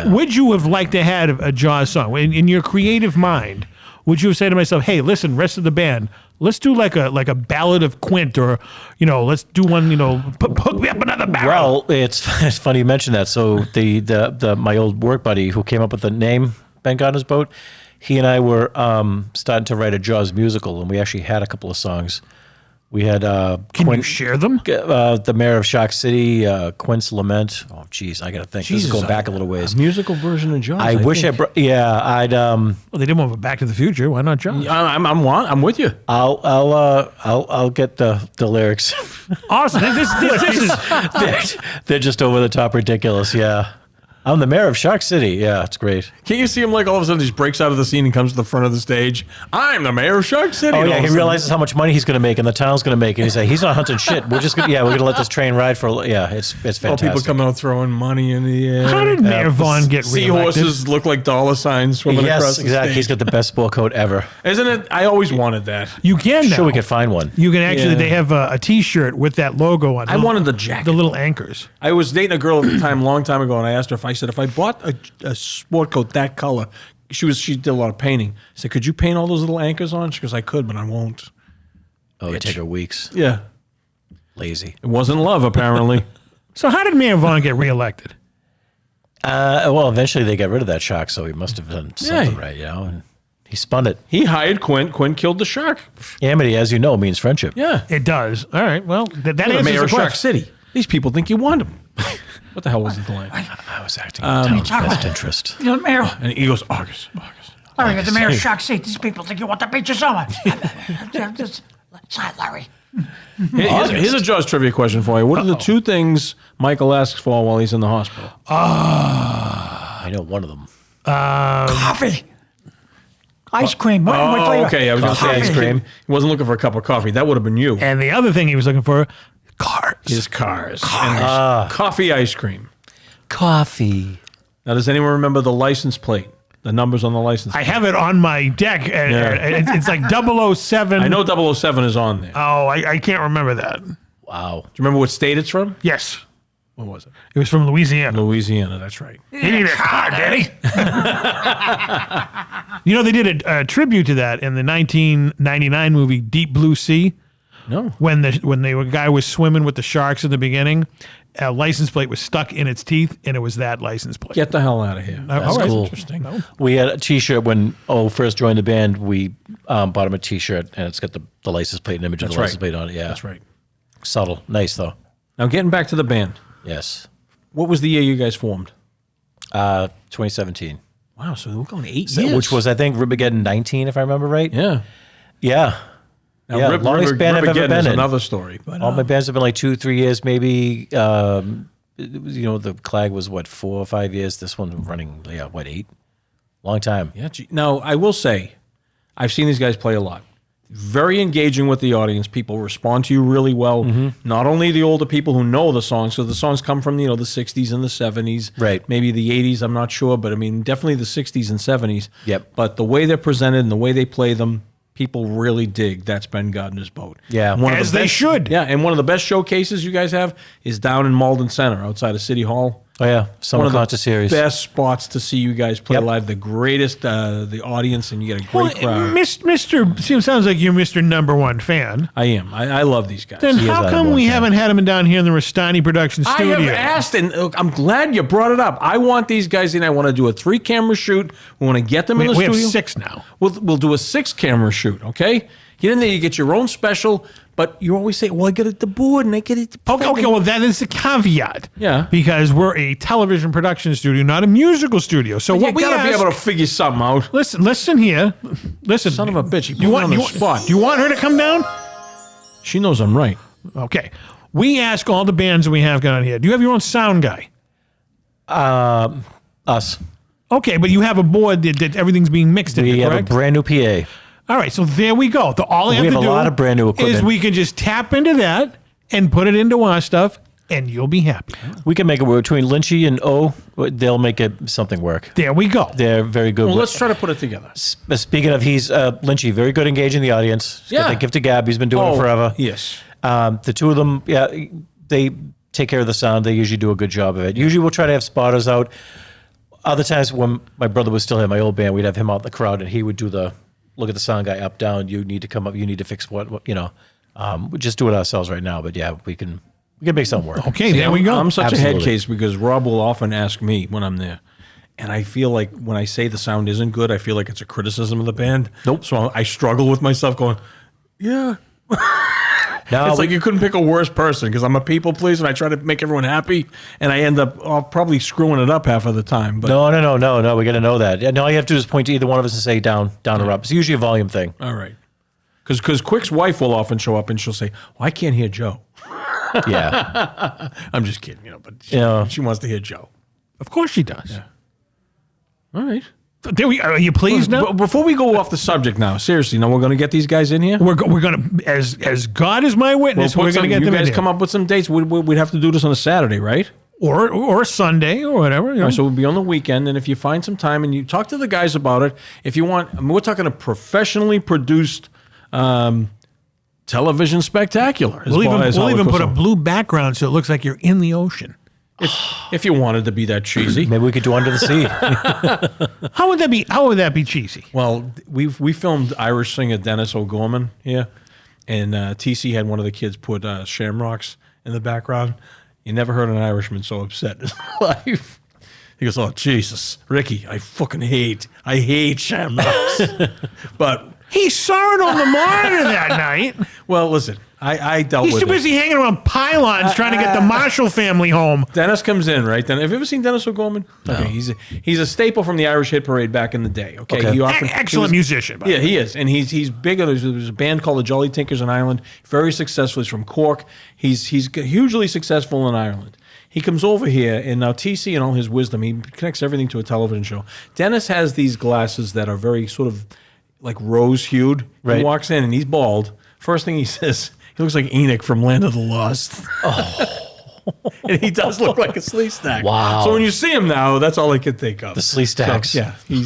Would you have liked to have a Jaws song? In your creative mind, would you have said to myself, hey, listen, rest of the band, let's do like a ballad of Quint, or, let's do one, hook me up another barrel. Well, it's funny you mentioned that. So the my old work buddy who came up with the name Ben Gardner's Boat, he and I were starting to write a Jaws musical, and we actually had a couple of songs. We had Can you share them? The Mayor of Shark City, Quint's Lament. Oh, geez, I got to think. This is going back a little ways. A musical version of Jaws. I wish think. I'd. Well, they did one with Back to the Future. Why not Jaws? I'm with you. I'll get the lyrics. Awesome. This is... They're just over the top ridiculous. Yeah. I'm the mayor of Shark City. Yeah, it's great. Can't you see him like all of a sudden he just breaks out of the scene and comes to the front of the stage? I'm the mayor of Shark City. Oh And yeah, all he of a realizes how much money he's going to make and the town's going to make, and he's like, he's not hunting shit. We're gonna let this train ride for. Yeah, it's fantastic. all people coming out throwing money in the air. How did Mayor Vaughn get reelected? Seahorses look like dollar signs swimming across Yes, the exactly. stage. He's got the best sport coat ever. Isn't it? I always wanted that. You can now. Sure, we could find one. You can actually. Yeah. They have a T-shirt with that logo on. I wanted the jacket. The little anchors. I was dating a girl at the time, a long time ago, and I asked her if I bought a sport coat that color, she did a lot of painting. I said, could you paint all those little anchors on? She goes, I could, but I won't. Oh, it'd take her weeks. Yeah. Lazy. It wasn't love, apparently. So how did Mayor Vaughn get reelected? Well, eventually they got rid of that shark, so he must have done something right, and he spun it. He hired Quint. Quint killed the shark. Amity, as you know, means friendship. Yeah. It does. All right. Well, that The answers mayor the of Shark question. City. These people think you want him. What the hell was the line? I was acting in the town's best interest. The mayor, And he goes, August. Larry, the mayor of Shark City. These people think you want to beat your summer. Sorry, Larry. Here's a Jaws trivia question for you. What are the two things Michael asks for while he's in the hospital? I know one of them. Coffee. Ice cream. What Oh, flavor? okay. I was going to say Coffee. ice cream. He wasn't looking for a cup of coffee. That would have been you. And the other thing he was looking for, cars. His cars. And there's coffee ice cream. Coffee. Now, does anyone remember the license plate? The numbers on the license plate? I have it on my deck. It's like 007. I know 007 is on there. Do Oh, I can't remember that. Wow. you remember what state it's from? Yes. What was it? It was from Louisiana. Louisiana, that's right. He needed a car, Daddy. They did a tribute to that in the 1999 movie Deep Blue Sea. No. When the guy was swimming with the sharks in the beginning, a license plate was stuck in its teeth, and it was that license plate. Get the hell out of here. That's cool. Interesting. We had a T-shirt when first joined the band. We bought him a T-shirt, and it's got the license plate and image of the license plate on it. Yeah, That's right. Subtle, nice though. Now, getting back to the band. Yes, What was the year you guys formed? 2017, Wow, so we're going 8 years. which was I think Ribageddon 19, if I remember right. Yeah. Yeah. Now, Yeah, longest band I've ever Ribageddon been is in. another story. But, All my bands have been like 2-3 years, maybe. The Clag was 4 or 5 years. This one running 8? Long time. yeah, now, I will say, I've seen these guys play a lot. Very engaging with the audience. People respond to you really well. Not only the older people who know the songs, because the songs come from the 60s and the 70s, Right. Maybe the 80s. I'm not sure, but I mean definitely the 60s and 70s. Yep. But the way they're presented and the way they play them, people really dig. That's Ben Gardner's Boat. Yeah. One of As the they best- should. Yeah, and one of the best showcases you guys have is down in Malden Center, outside of City Hall. Oh yeah, Summer One of the Concert Series. best spots to see you guys play Yep. live. The greatest, the audience, and you get a great crowd. Mr. Sounds like you're Mr. Number One fan. I am. I love these guys. Then He is how that come one we fan. haven't had him down here in the Restani production I studio? have asked, and look, I'm glad you brought it up. I want these guys in. I want to do a 3-camera shoot. We want to get them in the we have studio. 6 now. We'll do a 6-camera shoot, okay? Get in there, you get your own special, but you always say, well, I get it the board, and I get it the Okay, well, that is the caveat. Yeah. Because we're a television production studio, not a musical studio. So You what we gotta be ask, able to figure something out. listen here. Listen. Son of a bitch, you put You me want on the you, spot. Do you want her to come down? She knows I'm right. Okay. We ask all the bands that we have down here. Do you have your own sound guy? Us. Okay, but you have a board that everything's being mixed in, We have a correct? brand new PA. All right, so there we go. All I We have have to a do lot of brand new is equipment. we can just tap into that and put it into our stuff, and you'll be happy. We can make it work between Lynchy and O. They'll make it something work. There we go. They're very good. Well, with- let's try to put it together. Speaking of, he's Lynchy, very good engaging the audience. He's got Yeah. the gift of gab. He's been doing it forever. Yes. The two of them, they take care of the sound. They usually do a good job of it. Usually we'll try to have spotters out. Other times when my brother was still in my old band, we'd have him out in the crowd and he would do the look at the sound guy up, down. You need to come up. You need to fix what we just do it ourselves right now. But yeah, we can make something work. Okay, there we go. I'm such a head Absolutely. case because Rob will often ask me when I'm there. And I feel like when I say the sound isn't good, I feel like it's a criticism of the band. Nope. So I struggle with myself going, yeah. Now It's like you couldn't pick a worse person because I'm a people pleaser and I try to make everyone happy. And I end up probably screwing it up half of the time. But no. We got to know that. Yeah, no, all you have to do is point to either one of us and say down or up. It's usually a volume thing. all right. Because Quick's wife will often show up and she'll say, well, I can't hear Joe. Yeah. I'm just kidding, but Yeah. she wants to hear Joe. Of course she does. All right. There we are. You pleased now? Before we go off the subject now, seriously, now we're going to get these guys in here? We're going to, as God is my witness, we're going to get you them guys in come here. up with some dates. We'd have to do this on a Saturday, right? Or Sunday or whatever. You know. So we'll be on the weekend, and if you find some time and you talk to the guys about it, if you want, we're talking a professionally produced television spectacular. We'll even put a blue background so it looks like you're in the ocean. if you wanted to be that cheesy. Maybe we could do Under the Sea. How would that be? How would that be cheesy? Well, we filmed Irish singer Dennis O'Gorman here, and TC had one of the kids put shamrocks in the background. You never heard an Irishman so upset in his life. He goes, "Oh Jesus, Ricky, I hate shamrocks." But He saw it on the monitor that night. well, listen, I dealt He's with too it. busy hanging around pylons trying to get the Marshall family home. Dennis comes in, right? Then, have you ever seen Dennis O'Gorman? No. Okay, he's a staple from the Irish hit parade back in the day. Okay, he often Excellent musician. By Yeah, the way. he is, and he's big. There's a band called the Jolly Tinkers in Ireland. Very successful. He's from Cork. He's hugely successful in Ireland. He comes over here, and now TC and all his wisdom, he connects everything to a television show. Dennis has these glasses that are very sort of like rose-hued. He Right. walks in, and he's bald. First thing he says, he looks like Enoch from Land of the Lost. And he does look like a slee stack. Wow. So when you see him now, that's all I can think of. The slee stacks. So, yeah,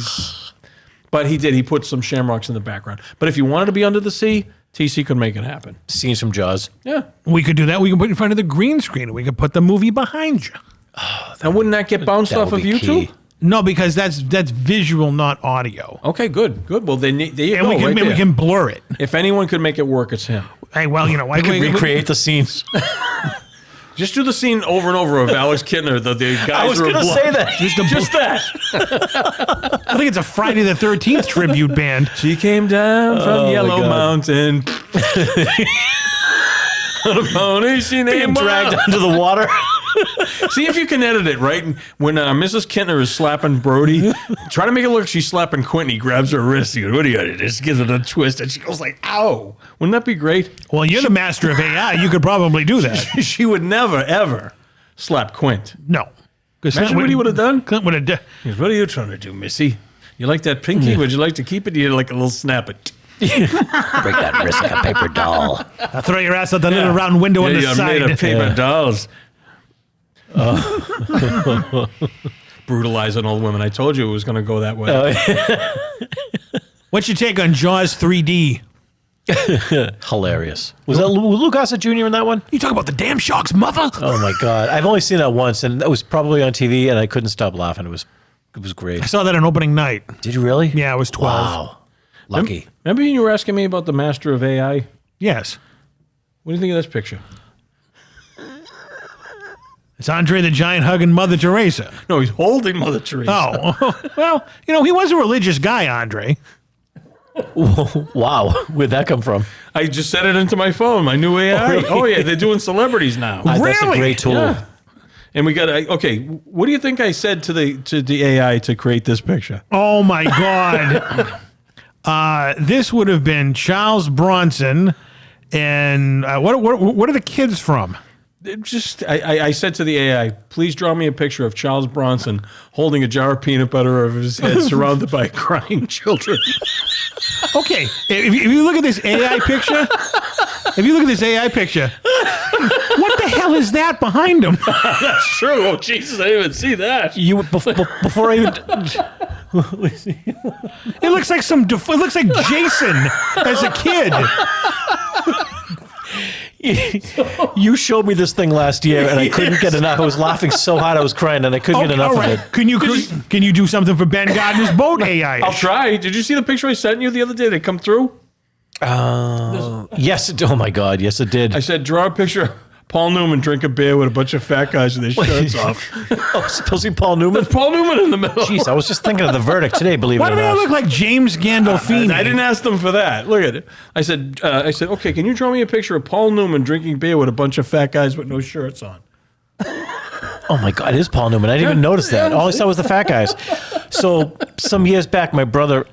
but he put some shamrocks in the background. But if you wanted to be under the sea, TC could make it happen. Scenes from Jaws. Yeah. We could do that. We can put it in front of the green screen and we can put the movie behind you. And wouldn't that get bounced That off would of be YouTube? key. No, because that's visual, not audio. Okay, good. Well, then there you And go. we right there. can blur it. If anyone could make it work, it's him. Hey, well, you know, We can recreate the scenes. Just do the scene over and over of Alex Kittner. The guys I was are going to blo- say that. Just that. I think it's a Friday the 13th tribute band. She came down from Yellow God. Mountain. On a pony, she Being named dragged Wild. under the water. See if you can edit it, right? When Mrs. Kittner is slapping Brody, try to make it look like she's slapping Quentin. He grabs her wrist. He goes, what do you do? Just gives it a twist. And she goes like, ow. Wouldn't that be great? Well, you're the master of AI. You could probably do that. She would never, ever slap Quint. No. Imagine what he would have done. Clint would have done. He goes, what are you trying to do, Missy? You like that pinky? Would you like to keep it? You like a little snap it. Break that wrist like a paper doll. I'll throw your ass out the little round window on the you're side. made of paper dolls. Brutalizing old women. I told you it was going to go that way. What's your take on Jaws 3D? Hilarious. Was that Lou Gossett Jr. in that one? You talk about the damn sharks, mother. Oh my God. I've only seen that once, and that was probably on TV, and I couldn't stop laughing. It was great. I saw that on opening night. Did you really? Yeah, I was 12. Wow. Lucky. Remember you were asking me about the master of AI? Yes. What do you think of this picture? It's Andre the Giant hugging Mother Teresa. No, he's holding Mother Teresa. Oh, well, you know, he was a religious guy, Andre. Wow. Where'd that come from? I just set it into my phone, my new AI. really? Oh, yeah, they're doing celebrities now. That's a Really? great tool. Yeah. And we got okay. What do you think I said to the AI to create this picture? Oh, my God. This would have been Charles Bronson. And what are the kids from? I said to the AI, please draw me a picture of Charles Bronson holding a jar of peanut butter over his head, surrounded by crying children. Okay, if you look at this AI picture, what the hell is that behind him? That's true. Oh Jesus, I didn't even see that. You before I even It looks like it looks like Jason as a kid. you showed me this thing last year, and I couldn't get enough. I was laughing so hard I was crying, and I couldn't get enough all right. of it. Can you do something for Ben Gardner's boat AI? I'll try. Did you see the picture I sent you the other day that come through? Yes. Oh my God. Yes, it did. I said, draw a picture of Paul Newman drink a beer with a bunch of fat guys with their shirts off. Oh, supposed to be Paul Newman. Paul Newman in the middle. Jeez, I was just thinking of the verdict today. Believe Why it do or they not. look like James Gandolfini? I didn't ask them for that. Look at it. I said, okay, can you draw me a picture of Paul Newman drinking beer with a bunch of fat guys with no shirts on? Oh my God, it is Paul Newman. I didn't even notice that. All I saw was the fat guys. So some years back, my brother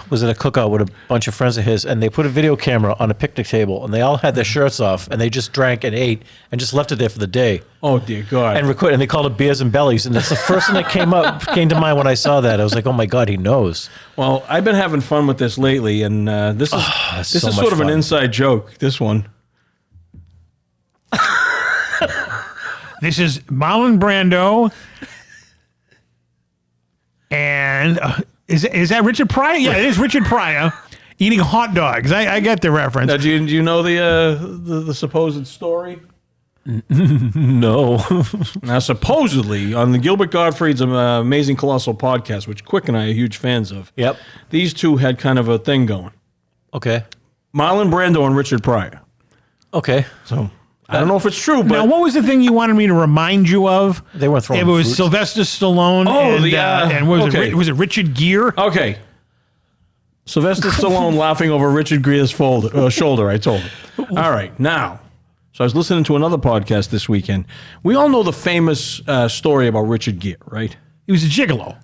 was at a cookout with a bunch of friends of his, and they put a video camera on a picnic table, and they all had their shirts off, and they just drank and ate, and just left it there for the day, Oh, dear God. and recorded. And they called it beers and bellies, and that's the first thing that came to mind when I saw that. I was like, oh my God, he knows. Well, I've been having fun with this lately, and this is so much sort of an fun. inside joke, this one. This is Marlon Brando. And is that Richard Pryor? Yeah, it is Richard Pryor eating hot dogs. I get the reference. Now, do you know the supposed story? No. Now, supposedly, on the Gilbert Gottfried's Amazing Colossal podcast, which Quick and I are huge fans of, Yep. these two had kind of a thing going. Okay. Marlon Brando and Richard Pryor. Okay. So, I don't know if it's true, but... Now, what was the thing you wanted me to remind you of? They weren't throwing It was fruits. Sylvester Stallone Oh, and was okay. it Richard Gere? Okay. Sylvester Stallone laughing over Richard Gere's shoulder, I told him. All right, now... So I was listening to another podcast this weekend. We all know the famous story about Richard Gere, right? He was a gigolo.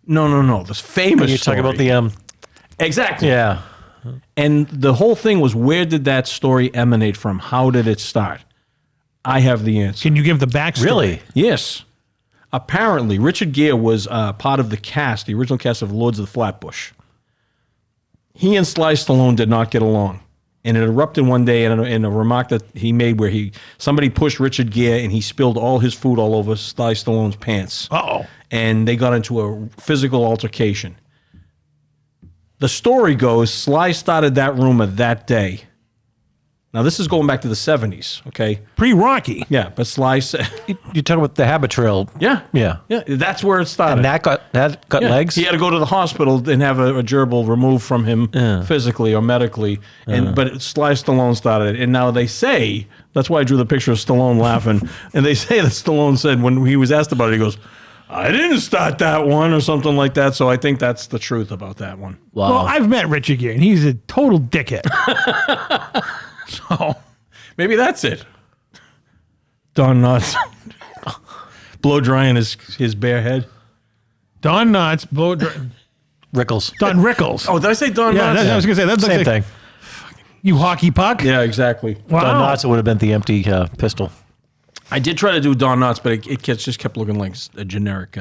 No. This famous You're story. talking about the Exactly. yeah. And the whole thing was, where did that story emanate from? How did it start? I have the answer. Can you give the backstory? Really? Yes. Apparently, Richard Gere was part of the original cast of Lords of the Flatbush. He and Sly Stallone did not get along. And it erupted one day in a remark that he made where somebody pushed Richard Gere and he spilled all his food all over Sly Stallone's pants. Uh-oh. And they got into a physical altercation. The story goes, Sly started that rumor that day Now, this is going back to the 70s, okay? Pre-Rocky. Yeah, but Sly said... You talking about the Habit Trail? Yeah. Yeah. Yeah, that's where it started. And that got Yeah. legs? He had to go to the hospital and have a gerbil removed from him physically or medically. But Sly Stallone started it. And now they say, that's why I drew the picture of Stallone laughing. And they say that Stallone said when he was asked about it, he goes, I didn't start that one or something like that. So I think that's the truth about that one. Wow. Well, I've met Richard Gere, and he's a total dickhead. So Maybe that's it. Don Knotts. Blow drying his bare head. Don Knotts, Rickles. Don Rickles. Oh, did I say Don yeah, Knotts? that's what I was gonna say. That's Same like, thing. You hockey puck. Yeah, exactly. Wow. Don Knotts would have been the empty pistol. I did try to do Don Knotts, but it just kept looking like a generic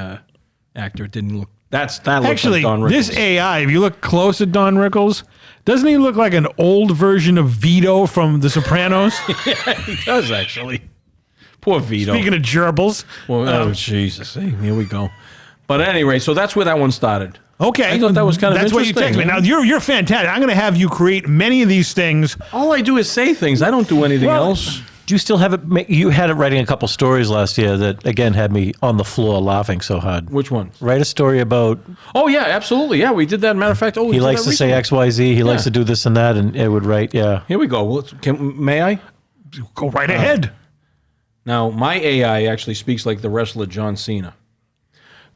actor. It didn't look. That looks Actually, like Don Rickles. this AI, if you look close at Don Rickles, doesn't he look like an old version of Vito from The Sopranos? He does actually. Poor Vito. Speaking of gerbils. Well, oh Jesus! Hey, here we go. But anyway, so that's where that one started. Okay. I thought that was kind of That's what you interesting. text me. Now, you're fantastic. I'm going to have you create many of these things. All I do is say things. I don't do anything else. Do you still have it? You had it writing a couple stories last year that, again, had me on the floor laughing so hard. Which one? Write a story about Oh yeah, absolutely. Yeah, we did that. Matter of fact, he likes to say XYZ, he likes to do this and that, and it would write, yeah. Here we go. May I? Go right ahead. Now, my AI actually speaks like the wrestler John Cena.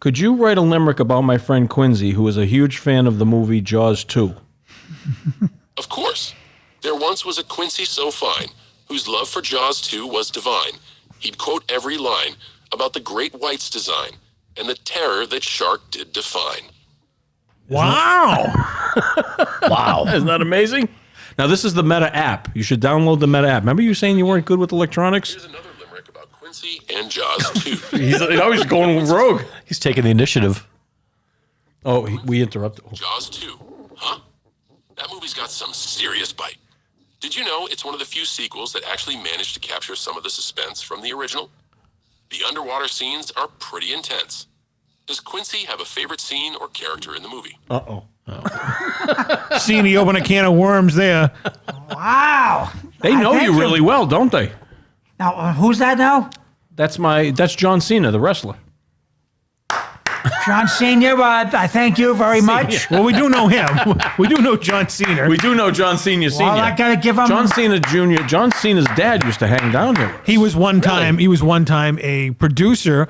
Could you write a limerick about my friend Quincy, who is a huge fan of the movie Jaws 2? Of course. There once was a Quincy so fine, whose love for Jaws 2 was divine. He'd quote every line about the great white's design and the terror that shark did define. Wow. Wow. Isn't that amazing? Now, this is the Meta app. You should download the Meta app. Remember you saying you weren't good with electronics? Here's another limerick about Quincy and Jaws 2. He's always going rogue. He's taking the initiative. Oh, we interrupted. Jaws 2, huh? That movie's got some serious bite. Did you know it's one of the few sequels that actually managed to capture some of the suspense from the original? The underwater scenes are pretty intense. Does Quincy have a favorite scene or character in the movie? Uh-oh. Seeing you open a can of worms there. Wow. They know Thank you really well, don't they? Now, who's that now? That's John Cena, the wrestler. John Senior, I thank you very much. Well, we do know him. We do know John Cena. We do know John Cena Senior. Well, I gotta give him... John Cena Jr. John Cena's dad used to hang down here with us. He was one time a producer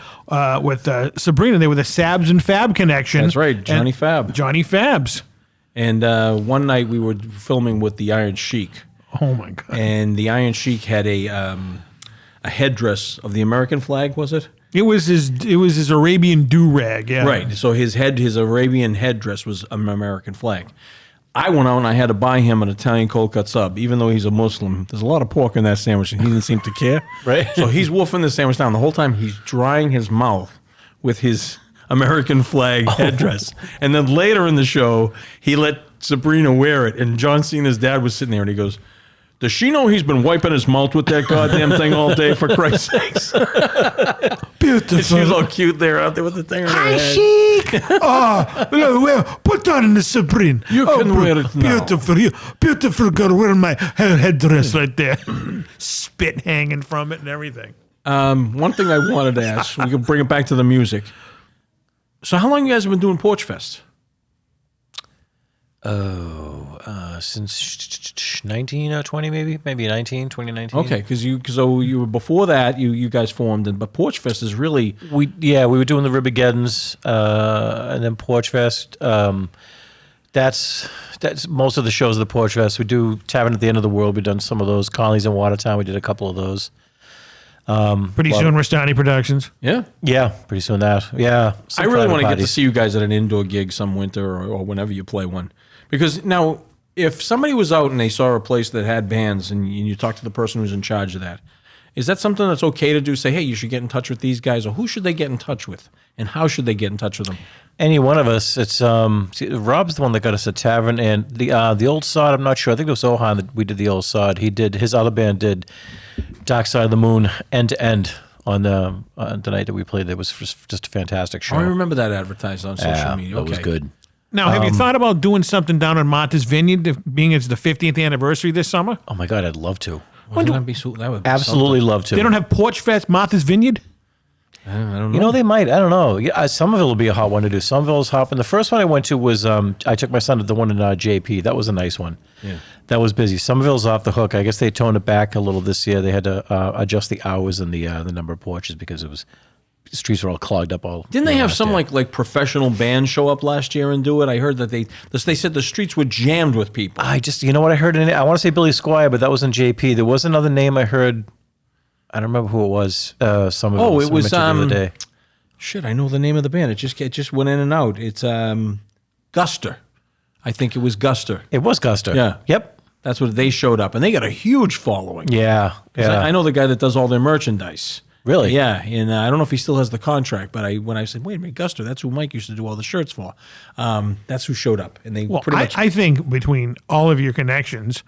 with Sabrina. They were the Sabs and Fab connection. That's right, Johnny And- Fab. Johnny Fabs. And one night we were filming with the Iron Sheik. Oh my God. And the Iron Sheik had a headdress of the American flag, was it? It was his Arabian do-rag, yeah. Right. So his Arabian headdress was an American flag. I went out and I had to buy him an Italian cold cut sub, even though he's a Muslim. There's a lot of pork in that sandwich, and he didn't seem to care. Right. So he's wolfing the sandwich down the whole time. He's drying his mouth with his American flag headdress. And then later in the show, he let Sabrina wear it, and John Cena's dad was sitting there, and he goes, "Does she know he's been wiping his mouth with that goddamn thing all day, for Christ's sakes?" Beautiful. She's all cute there out there with the thing on her Hi, head. Chic. Put that in the Sabrina. You can wear it now. Beautiful girl wearing my headdress right there. Spit hanging from it and everything. One thing I wanted to ask, we can bring it back to the music. So how long you guys have been doing Porch Fest? Since 1920, maybe 2019. Okay, because you were before that, you guys formed, but Porch Fest is really... We were doing the Ribbigeddons, and then Porch Fest. That's most of the shows of the Porch Fest. We do Tavern at the End of the World. We've done some of those. Conley's in Watertown. We did a couple of those. Pretty soon, Restani Productions. Yeah. Yeah, pretty soon that. Yeah, I really want to get to see you guys at an indoor gig some winter or whenever you play one. Because now, if somebody was out and they saw a place that had bands and you talk to the person who's in charge of that, is that something that's okay to do? Say, hey, you should get in touch with these guys, or who should they get in touch with? And how should they get in touch with them? Any one of us. It's Rob's the one that got us a Tavern, and the Old Sod. I'm not sure. I think it was Ohan that we did the Old Sod. His other band did Dark Side of the Moon end to end on the night that we played. It was just a fantastic show. Oh, I remember that advertised on social media. It was Okay. good. Now, have you thought about doing something down on Martha's Vineyard, being it's the 50th anniversary this summer? Oh my God, I'd love to. Wouldn't that be so? That would be Absolutely something. love to. They don't have Porch Fest, Martha's Vineyard? I don't know. You know, they might. I don't know. Yeah, Somerville will be a hot one to do. Somerville's hot. And the first one I went to was, I took my son to the one in JP. That was a nice one. Yeah. That was busy. Somerville's off the hook. I guess they toned it back a little this year. They had to adjust the hours and the number of porches because the streets were all clogged up. Didn't they have last some year. like professional band show up last year and do it? I heard that they said the streets were jammed with people. You know what I heard? I want to say Billy Squire, but that was in JP. There was another name I heard. I don't remember who it was. Somerville. Oh, it was the other day. Shit, I know the name of the band. It just went in and out. It's Guster. I think it was Guster. It was Guster. Yeah. Yep. That's what they showed up, and they got a huge following. Yeah. 'Cause Yeah. I know the guy that does all their merchandise. Really? Yeah, and I don't know if he still has the contract, but when I said, wait a minute, Guster, that's who Mike used to do all the shirts for. That's who showed up, and they Well, pretty much. I think between all of your connections,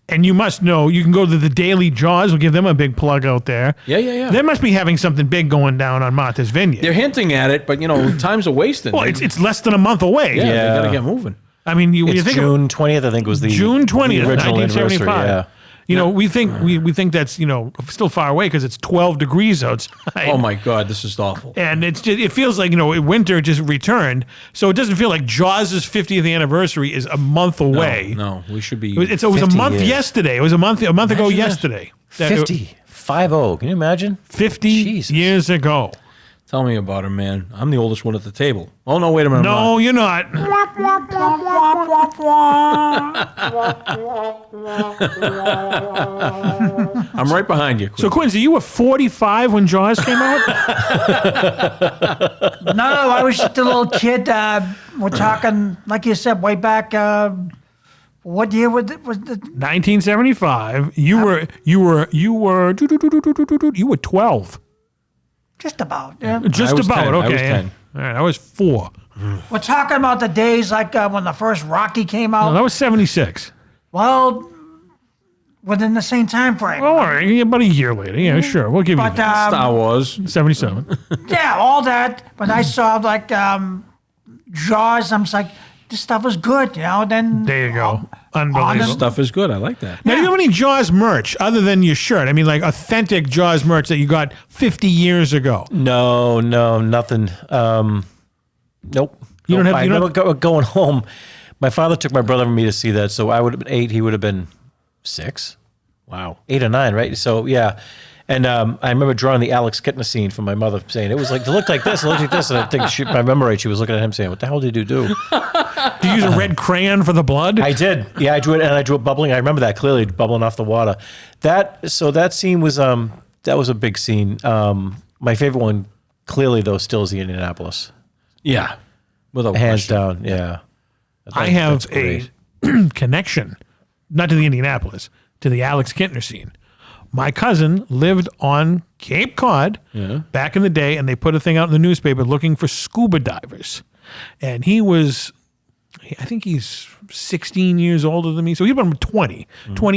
and you must know, you can go to the Daily Jaws. We'll give them a big plug out there. Yeah. They must be having something big going down on Martha's Vineyard. They're hinting at it, but time's a wasting. Well, it's less than a month away. yeah, Yeah. they got to get moving. I mean, you It's think June 20th, I think, was the June 20th, the original anniversary. 1975. Yeah. We think that's still far away because it's 12 degrees outside. Oh my God, this is awful. And it feels like winter just returned, so it doesn't feel like Jaws' 50th anniversary is a month away. No, we should be. It was a 50 month years. yesterday. It was a month ago Imagine that. yesterday. 50. 50. Can you imagine? 50 Jesus. years ago. Tell me about it, man. I'm the oldest one at the table. Oh no, wait a minute. No, you're not. I'm right behind you. So Quincy, you were 45 when Jaws came out? No, I was just a little kid. We're talking, like you said, way back. What year was it? 1975. You were 12. Just about. Yeah. Just I was about. 10. Okay. I was 10. All right, I was 4. We're talking about the days like when the first Rocky came out. No, that was 76. Well, within the same time frame. Well, all right, about a year later. Yeah, sure. We'll give you But that. Star Wars. 77. yeah, all that. But I saw like Jaws. I'm just like, this stuff is good, Then There you go. Unbelievable. Stuff is good. I like that. Now, do you have any Jaws merch other than your shirt? I mean, like authentic Jaws merch that you got 50 years ago. No, nothing. Nope. You don't have- I you don't remember going home. My father took my brother and me to see that, so I would have been 8. He would have been 6. Wow. 8 or 9, right? So yeah. And I remember drawing the Alex Kittner scene for my mother, saying it was like, it looked like this, it looked like this. And I think if I remember right, she was looking at him saying, "What the hell did you do?" Do you use a red crayon for the blood? I did. Yeah, I drew it, and I drew it bubbling. I remember that clearly, bubbling off the water. That scene was that was a big scene. My favorite one, clearly though, still is the Indianapolis. Yeah. Without Hands question. down. Yeah. I have That's great. a connection, not to the Indianapolis, to the Alex Kittner scene. My cousin lived on Cape Cod back in the day, and they put a thing out in the newspaper looking for scuba divers. And I think he's 16 years older than me. So he's about 20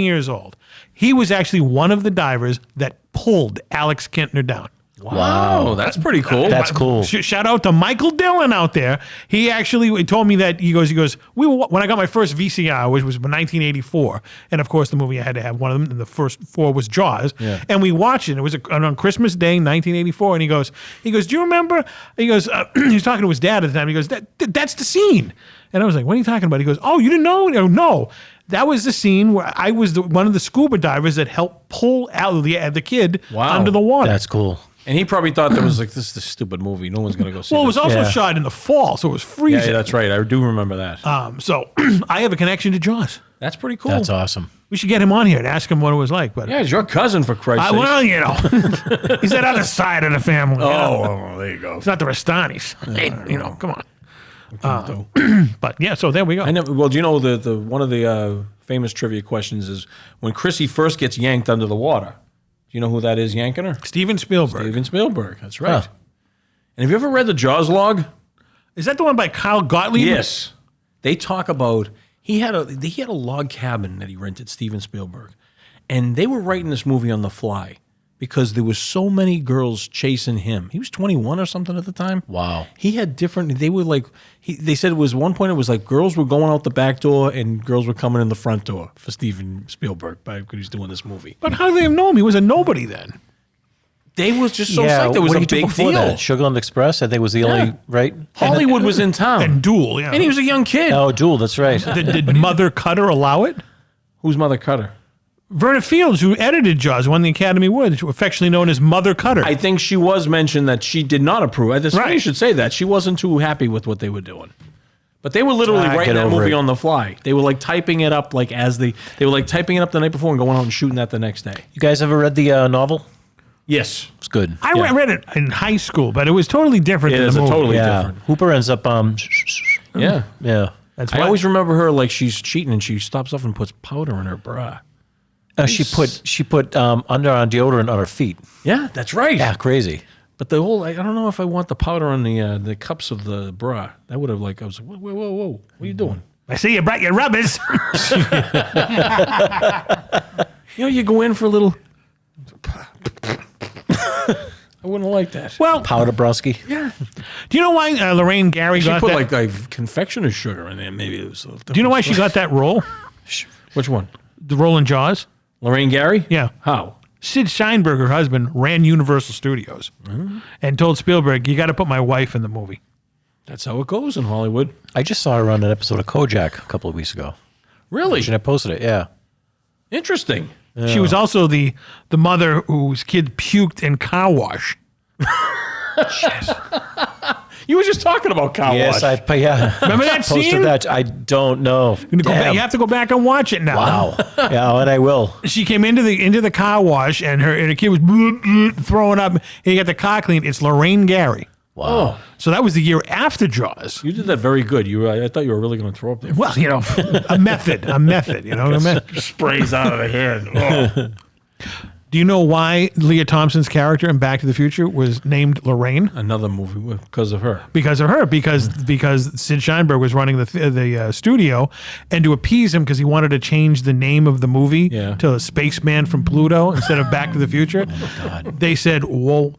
years old. He was actually one of the divers that pulled Alex Kittner down. Wow. That's pretty cool. That's cool. Shout out to Michael Dillon out there. He actually told me that he goes, when I got my first VCR, which was 1984, and of course the movie I had to have one of them, and the first 4 was Jaws, and we watched it. It was on Christmas Day, 1984, and he goes, do you remember? He goes, he was talking to his dad at the time. He goes, that's the scene. And I was like, what are you talking about? He goes, oh, you didn't know? I go, no. That was the scene where I was one of the scuba divers that helped pull out the kid Wow. under the water. That's cool. And he probably thought that was like, this is a stupid movie. No one's going to go see Well, it was this. also Yeah. shot in the fall, so it was freezing. Yeah, that's right. I do remember that. So I have a connection to Jaws. That's pretty cool. That's awesome. We should get him on here and ask him what it was like. But Yeah, he's your cousin, for Christ's sake. well, he's that other side of the family. Oh, there you go. It's not the Restanis. Come on. But yeah, so there we go. I never. Well, do you know the one of the famous trivia questions is when Chrissy first gets yanked under the water. Do you know who that is yanking her? Steven Spielberg. Steven Spielberg. That's right. Huh. And have you ever read the Jaws log? Is that the one by Kyle Gottlieb? Yes. They talk about he had a log cabin that he rented, Steven Spielberg, and they were writing this movie on the fly. because there was so many girls chasing him. He was 21 or something at the time. Wow. He had different. They were like. They said it was one point. It was like girls were going out the back door and girls were coming in the front door for Steven Spielberg because he was doing this movie. But how do they know him? He was a nobody then. They was just so Yeah, psyched. There was what a did he do big before deal. that? Sugarland Express, I think, was the only, right? Hollywood was in town. And Duel, yeah. And he was a young kid. Oh, Duel, that's right. Did Mother Cutter allow it? Who's Mother Cutter? Verna Fields, who edited Jaws, won the Academy Award, affectionately known as Mother Cutter. I think she was mentioned that she did not approve. That's Right. You should say that. She wasn't too happy with what they were doing. But they were literally writing get that over movie it. on the fly. They were like typing it up like they were like typing it up the night before and going out and shooting that the next day. You guys ever read the novel? Yes. It's good. I read it in high school, but it was totally different It than is the a movie. totally Yeah. different. Hooper ends up, Yeah. yeah. That's I why- always remember her like she's cheating and she stops off and puts powder in her bra. She put underarm deodorant on her feet. Yeah, that's right. Yeah, crazy. But the whole I don't know if I want the powder on the cups of the bra. That would have I was like, whoa, what are you doing? I see you brought your rubbers. You go in for a little. I wouldn't like that. Well, Powder brusky. do you know why Lorraine Gary She got put that? like confectioner's sugar in there. Maybe it was. Do you know why she got that role? Which one? The role in Jaws? Lorraine Gary? Yeah. How? Sid Sheinberg, her husband, ran Universal Studios and told Spielberg, you got to put my wife in the movie. That's how it goes in Hollywood. I just saw her on an episode of Kojak a couple of weeks ago. Really? And I posted it, yeah. Interesting. She was also the mother whose kid puked in car wash. You were just talking about car Yes, wash. Remember that posted scene? that. I don't know. You have to go back and watch it now. Wow. Yeah, and I will. She came into the car wash and her kid was throwing up and he got the car cleaned. It's Lorraine Gary. Wow. So that was the year after Jaws. You did that very good. I thought you were really going to throw up there. Well, a method, you know what I mean? Sprays out of the head. Do you know why Leah Thompson's character in Back to the Future was named Lorraine? Another movie because of her. Because of her, because Sid Sheinberg was running the studio, and to appease him, because he wanted to change the name of the movie to Spaceman from Pluto instead of Back to the Future. They said, well,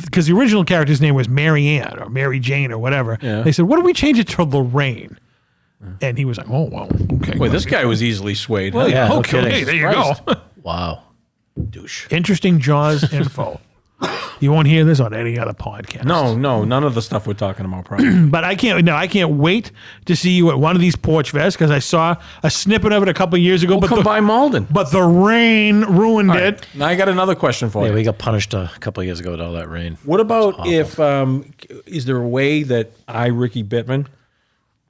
because the original character's name was Mary Ann or Mary Jane or whatever. Yeah. They said, what do we change it to Lorraine? And he was like, oh, well, okay. Wait, this guy was easily swayed. Well, yeah, no okay, kidding. there you Christ. go. Wow. Douche. Interesting Jaws info. You won't hear this on any other podcast. No, none of the stuff we're talking about probably. But I can't wait to see you at one of these porch fests because I saw a snippet of it a couple of years ago. We'll come by Malden. But the rain ruined it. Now I got another question for Yeah, you. we got punished a couple of years ago with all that rain. What about if, is there a way that Ricky Bittman,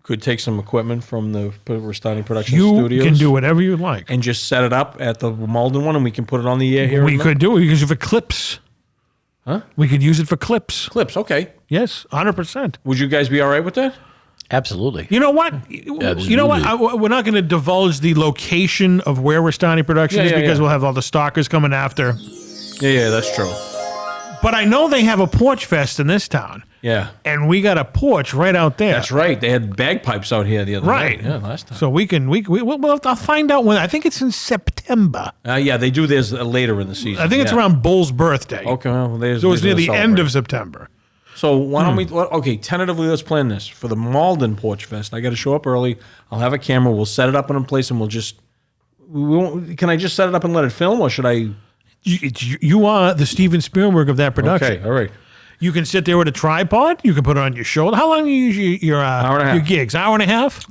could take some equipment from the Restani Production You Studios? can do whatever you like. And just set it up at the Malden one and we can put it on the air here? We could do it because of clips. Huh? We could use it for clips. Clips, okay. Yes, 100%. Would you guys be all right with that? Absolutely. You know what? You know what? We're not going to divulge the location of where Restani Productions is because we'll have all the stalkers coming after. Yeah, that's true. But I know they have a porch fest in this town. Yeah. And we got a porch right out there. That's right. They had bagpipes out here the other Right. night. Yeah, last time. So I'll find out when. I think it's in September. Yeah, they do this later in the season. I think it's yeah. around Bull's birthday. Okay, well, there's. So it's near there's the a end celebrate. of September. So why don't we? Okay, tentatively, let's plan this for the Malden Porch Fest. I got to show up early. I'll have a camera. We'll set it up in a place, and we'll just. We won't, can I just set it up and let it film, or should I? You are the Steven Spielberg of that production. Okay, all right. You can sit there with a tripod. You can put it on your shoulder. How long are your Hour and a half. your gigs? Hour and a half?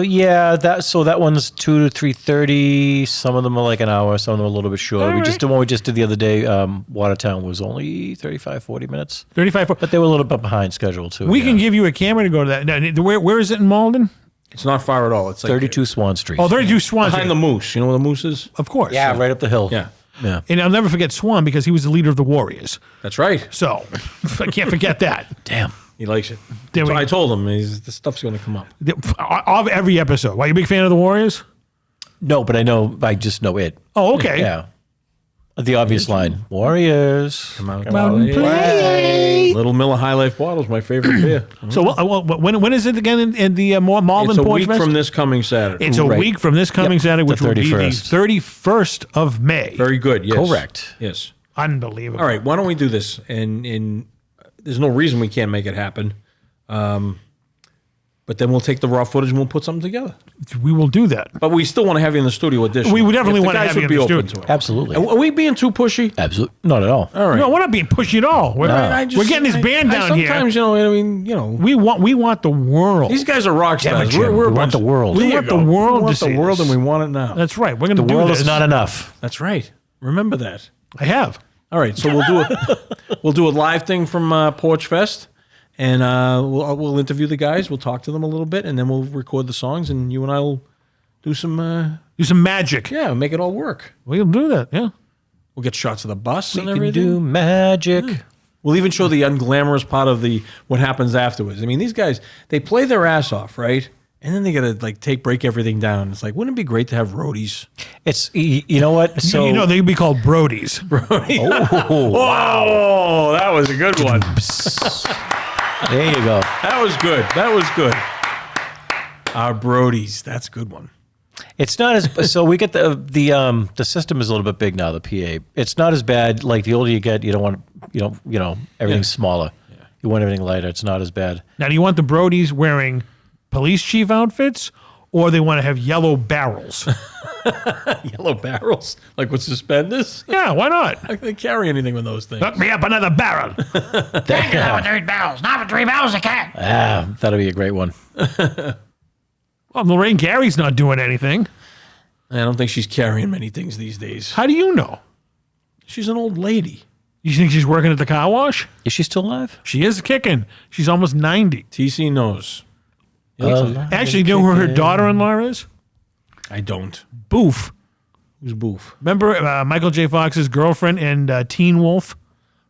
Yeah, that one's 2 to 3:30. Some of them are like an hour. Some of them are a little bit short. All The one we just did the other day, Watertown, was only 35, 40 minutes. 35. But they were a little bit behind schedule too. We yeah. can give you a camera to go to that. Now, where is it in Malden? It's not far at all. It's like 32 Swan Street. Oh, 32 Swan behind Street. the Moose. You know where the Moose is? Of course. yeah, right up the hill. Yeah, Yeah. And I'll never forget Swan because he was the leader of the Warriors. that's right. So I can't forget that. Damn. He likes it. There So we- I told him the stuff's going to come up. Of every episode. Why, you a big fan of the Warriors? No, but I just know it. Oh, okay. Yeah. The obvious line. Warriors. Come out and play. Little Miller High Life bottle's my favorite beer. So when is it again in the Malden It's a Porch week Fest? from this coming Saturday. It's a Right. week from this coming Yep, Saturday, the which will be the 31st. 31st of May. Very good. Yes. Correct. Yes. Unbelievable. All right, why don't we do this? And there's no reason we can't make it happen. But then we'll take the raw footage and we'll put something together. We will do that. But we still want to have you in the studio edition. We would definitely If the want to guys have you would in the be open studio. to it. Absolutely. Are we being too pushy? Absolutely. Not at all. All right. No, we're not being pushy at all. We're getting this band down here. Sometimes, I mean, We want the world. these guys are rock stars. Jim, we want the world. We There want you the go. world We to want see the world, this. and we want it now. That's right. We're going to The do world this. is not enough. That's right. Remember that. I have. All right, so we'll do a live thing from Porch Fest, and we'll interview the guys. We'll talk to them a little bit, and then we'll record the songs, and you and I will do some Do some magic. make it all work. We'll do that. Yeah. We'll get shots of the bus and We can everything. do magic. We'll even show the unglamorous part of what happens afterwards. I mean, these guys, they play their ass off, right? And then they gotta break everything down. It's like, wouldn't it be great to have roadies? It's you know what? So they could be called Brodies. Oh, that was a good one. there you go. That was good. That was good. Our Brodies. That's a good one. It's not as so we get the system is a little bit big now. The PA. It's not as bad. Like the older you get, you don't want everything's smaller. Yeah. You want everything lighter. It's not as bad. Now, do you want the Brodies wearing police chief outfits, or they want to have yellow barrels? Yellow barrels, like with suspenders. Yeah, why not? How can they carry anything with those things? Hook me up another barrel. Thank you, not for 3 barrels. Not for 3 barrels, I can't. That'll be a great one. Well, Lorraine Gary's not doing anything. I don't think she's carrying many things these days. How do you know? She's an old lady. You think she's working at the car wash? Is she still alive? She is kicking. She's almost 90. TC knows. Actually, you know who her daughter-in-law is? I don't. Boof. Who's Boof? Remember Michael J. Fox's girlfriend in Teen Wolf?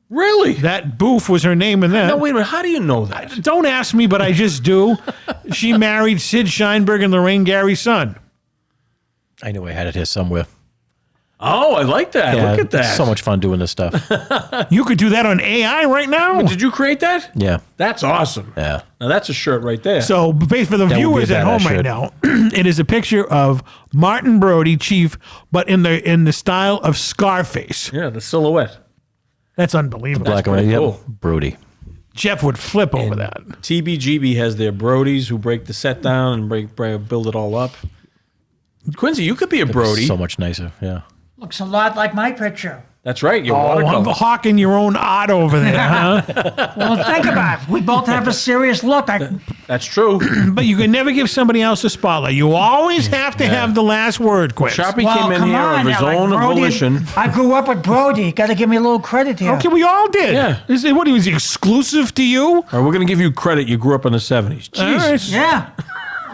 Really? That Boof was her name in that. No, wait a minute. How do you know that? Don't ask me, but I just do. She married Sid Sheinberg and Lorraine Gary's son. I knew I had it here somewhere. Oh, I like that. Look at that. It's so much fun doing this stuff. You could do that on AI right now. Did you create that? Yeah. That's awesome. Yeah. Now that's a shirt right there. So, based for the That would be viewers a at home badass right shirt. now, it is a picture of Martin Brody, Chief, but in the style of Scarface. yeah, the silhouette. That's unbelievable. Black and white. Yep. cool. Brody. Jeff would flip over that. TBGB has their Brodies who break the set down and build it all up. Quincy, you could be a Brody. So much nicer. Yeah. Looks a lot like my picture. That's right. You're Oh, I'm watercolor. hawking your own art over there, huh? Well, think about it. We both have a serious look. That's true. But you can never give somebody else a spotlight. You always have to have the last word, Quinn. Sharpie Well, came in come here on of his now, like own Brody- volition. I grew up with Brody. Got to give me a little credit here. Okay, we all did. Yeah. What, he was exclusive to you? All right, we're going to give you credit. You grew up in the 70s. All right. Jesus. Yeah.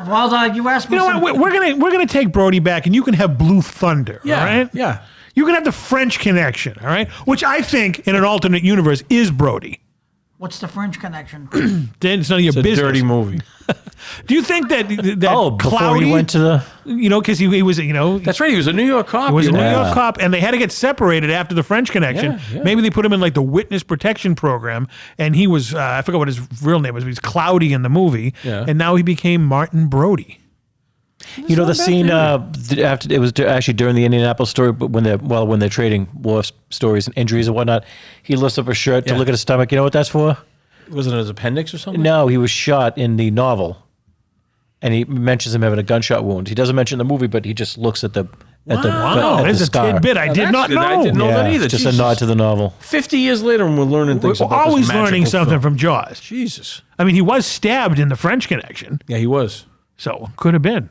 Well, you asked me. You know some- what? We're gonna take Brody back, and you can have Blue Thunder. Yeah. All right. Yeah. You can have the French Connection. All right. Which I think, in an alternate universe, is Brody. What's the French connection? Then it's none of your It's a business. dirty movie. Do you think that Before Cloudy, he went to the. because he was, That's right. He was a New York cop. he was a You're New right. York cop, and they had to get separated after the French Connection. Yeah. Maybe they put him in like the witness protection program, and he was I forgot what his real name was. He was Cloudy in the movie, Yeah. and now he became Martin Brody. You know the scene after it was actually during the Indianapolis story, but when they're trading war stories and injuries and whatnot, he lifts up his shirt to Yeah. look at his stomach. You know what that's for? Wasn't it his appendix or something? No, he was shot in the novel, and he mentions him having a gunshot wound. He doesn't mention the movie, but he just looks at the Wow, at there's the a scar. tidbit I did that's not good. know. I didn't know that either. Just Jesus. a nod to the novel. 50 years later, and we're learning We're things about always this learning magical something film. from Jaws. Jesus. I mean, he was stabbed in the French Connection, Yeah, he was. so could have been.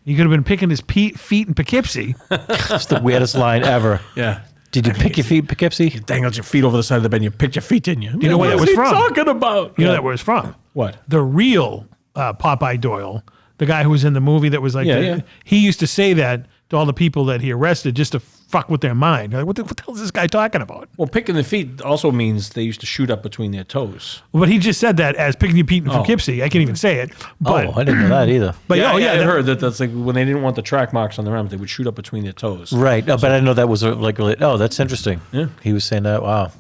He could have been picking his feet in Poughkeepsie. That's the weirdest line ever. Yeah. Did you pick your feet, Poughkeepsie? Dangled your feet over the side of the bed and you picked your feet, didn't you? You know what that was he from? talking about? You know that where it's from? What? The real Popeye Doyle, the guy who was in the movie that was like, Yeah. he used to say that to all the people that he arrested just to fuck with their mind. Like, what the hell is this guy talking about? Well, picking the feet also means they used to shoot up between their toes. But he just said that as picking your feet in Poughkeepsie. I can't even say it. But, Oh, I didn't know that either. but yeah, oh, yeah, I that- heard that that's like when they didn't want the track marks on their arms, they would shoot up between their toes. Right. No, but I didn't know that was like really. Oh, that's interesting. Yeah. He was saying that. Wow.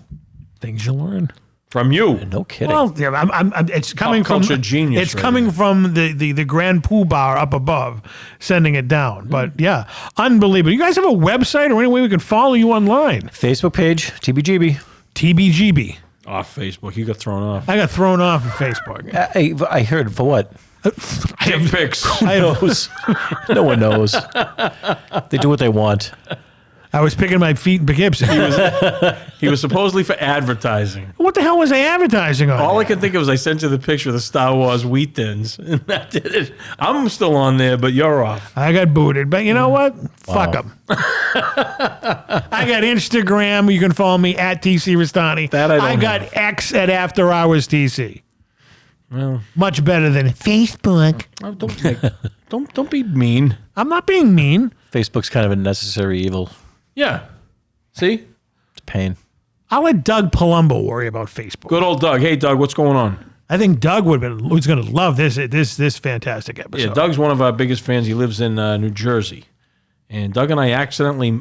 things you learn. From you. No kidding. Well, yeah, it's coming Pop from culture genius It's right coming there. from the Grand Pooh Bar up above, sending it down. But yeah, unbelievable. You guys have a website or any way we can follow you online? Facebook page, TBGB. TBGB. Off Facebook. You got thrown off. I got thrown off of Facebook. I heard for what? Dick pics. I knows? No one knows. They do what they want. I was picking my feet in Poughkeepsie. He was supposedly for advertising. What the hell was I advertising on? All I could think of was I sent you the picture of the Star Wars wheat thins, and that did it. I'm still on there, but you're off. I got booted, but you know what? Fuck them. I got Instagram. You can follow me at TC Restani. That I don't got have. X at After Hours TC. Well, Much better than Facebook. don't be mean. I'm not being mean. Facebook's kind of a necessary evil. Yeah. See? It's a pain. I'll let Doug Palumbo worry about Facebook. Good old Doug. Hey, Doug, what's going on? I think Doug was going to love this fantastic episode. Yeah, Doug's one of our biggest fans. He lives in New Jersey, and Doug and I accidentally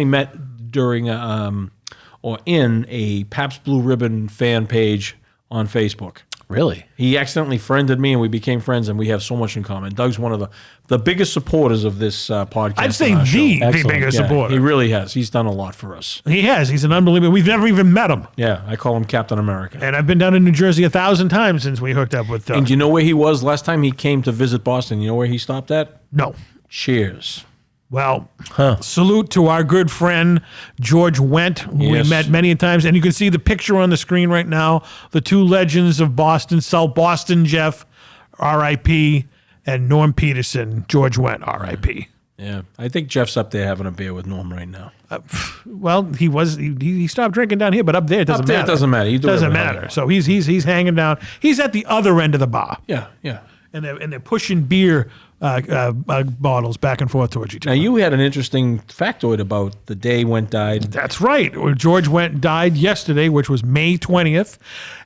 met during or in a Pabst Blue Ribbon fan page on Facebook. Really? He accidentally friended me, and we became friends, and we have so much in common. Doug's one of the biggest supporters of this podcast. I'd say on our show. the Excellent. biggest Yeah, supporter. he really has. He's done a lot for us. He has. He's an unbelievable. We've never even met him. Yeah, I call him Captain America. And I've been down in New Jersey 1,000 times since we hooked up with Doug. And you know where he was last time he came to visit Boston? You know where he stopped at? No. Cheers. Well, salute to our good friend, George Wendt, who we Yes. met many times. And you can see the picture on the screen right now. The two legends of Boston, South Boston Jeff, R.I.P., and Norm Peterson, George Wendt, R.I.P. Yeah, I think Jeff's up there having a beer with Norm right now. Well, he stopped drinking down here, but up there it doesn't Up there, it matter. doesn't matter. You do doesn't whatever the hell matter. you So he's hanging down. He's at the other end of the bar. Yeah, yeah. And they're pushing beer bottles back and forth towards each Now, other. you had an interesting factoid about the day Wendt died. That's right. George Wendt died yesterday, which was May 20th.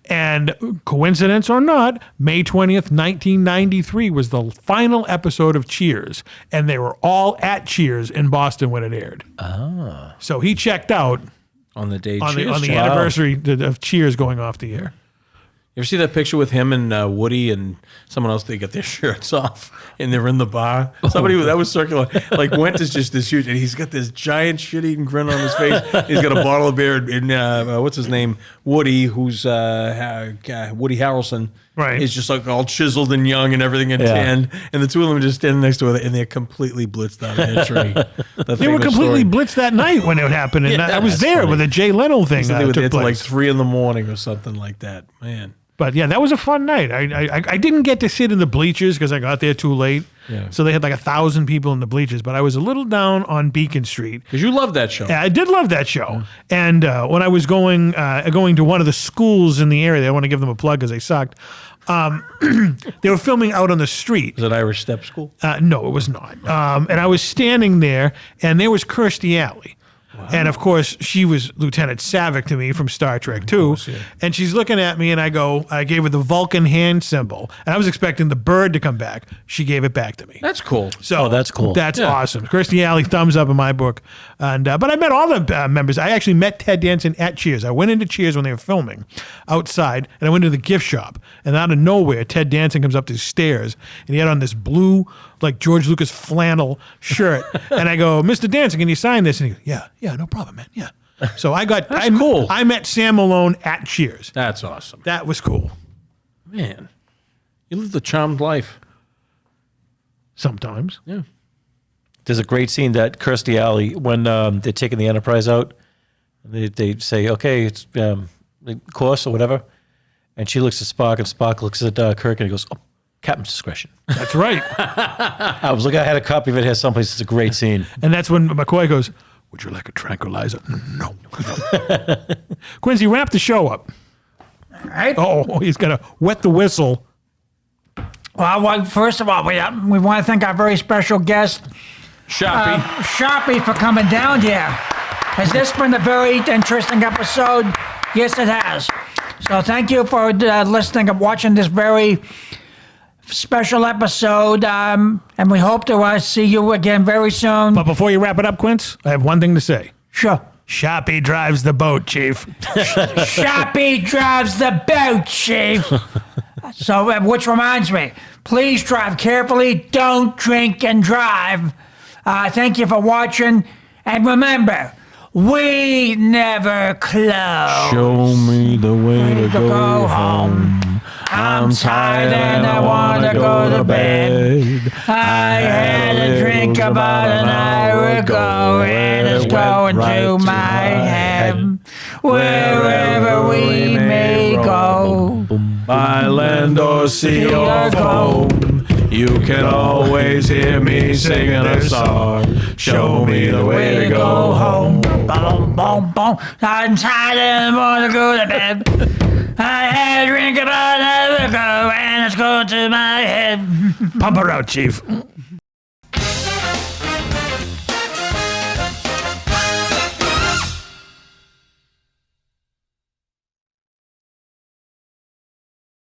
And coincidence or not, May 20th, 1993 was the final episode of Cheers. And they were all at Cheers in Boston when it aired. Ah. So he checked out On the day on the Cheers. anniversary of Cheers going off the air. You ever see that picture with him and Woody and someone else? They got their shirts off and they're in the bar. That was circular. Like Wendt is just this huge, and he's got this giant shit-eating grin on his face. He's got a bottle of beer, and what's his name? Woody, who's Woody Harrelson. Right. He's just like all chiseled and young and everything and tanned. And the two of them are just standing next to each other, and they're completely blitzed out of their tree. They were completely blitzed that night when it happened. And I was there with the Jay Leno thing They were there took till like place. 3 a.m. or something like that. Man. But yeah, that was a fun night. I didn't get to sit in the bleachers because I got there too late. Yeah. So they had like 1,000 people in the bleachers. But I was a little down on Beacon Street. Because you love that show. I did love that show. And when I was going to one of the schools in the area, I want to give them a plug because they sucked. They were filming out on the street. Is it Irish Step School? No, it was not. And I was standing there, and there was Kirstie Alley. And of course, she was Lieutenant Savick to me from Star Trek 2. And she's looking at me, and I gave her the Vulcan hand symbol. And I was expecting the bird to come back. She gave it back to me. That's cool. So that's cool. That's awesome. Kirstie Alley, thumbs up in my book. And but I met all the members. I actually met Ted Danson at Cheers. I went into Cheers when they were filming outside, and I went to the gift shop. And out of nowhere, Ted Danson comes up the stairs, and he had on this blue, like George Lucas flannel shirt. And I go, Mr. Danson, can you sign this? And he goes, yeah, no problem, man. Yeah. So cool. I met Sam Malone at Cheers. That's awesome. That was cool. Man, you lived a charmed life. Sometimes. Yeah. There's a great scene that Kirstie Alley, when they're taking the Enterprise out, they say, okay, it's course or whatever. And she looks at Spock, and Spock looks at Kirk, and he goes, oh, Captain's discretion. That's right. I had a copy of it here someplace. It's a great scene. And that's when McCoy goes, would you like a tranquilizer? No. Quincy, wrap the show up. All right. Oh, he's going to wet the whistle. Well, first of all, we want to thank our very special guest, Sharpie. Sharpie, for coming down here. Has this been a very interesting episode? Yes, it has. So thank you for listening and watching this very special episode. And we hope to see you again very soon. But before you wrap it up, Quince, I have one thing to say. Sure. Sharpie drives the boat, Chief. Sharpie drives the boat, Chief. So, which reminds me, please drive carefully. Don't drink and drive. Thank you for watching. And remember, we never close. Show me the way to Go home. I'm tired and I want to go to bed. I had a drink about an hour ago and it's going to my head. Wherever we may go, by land or sea or foam, you can always hear me singing a song. Show me the way to go home. Boom, boom, boom. I'm tired and I want to go to bed. I had a drink about an hour ago and it's going to my head. Pump her out, Chief.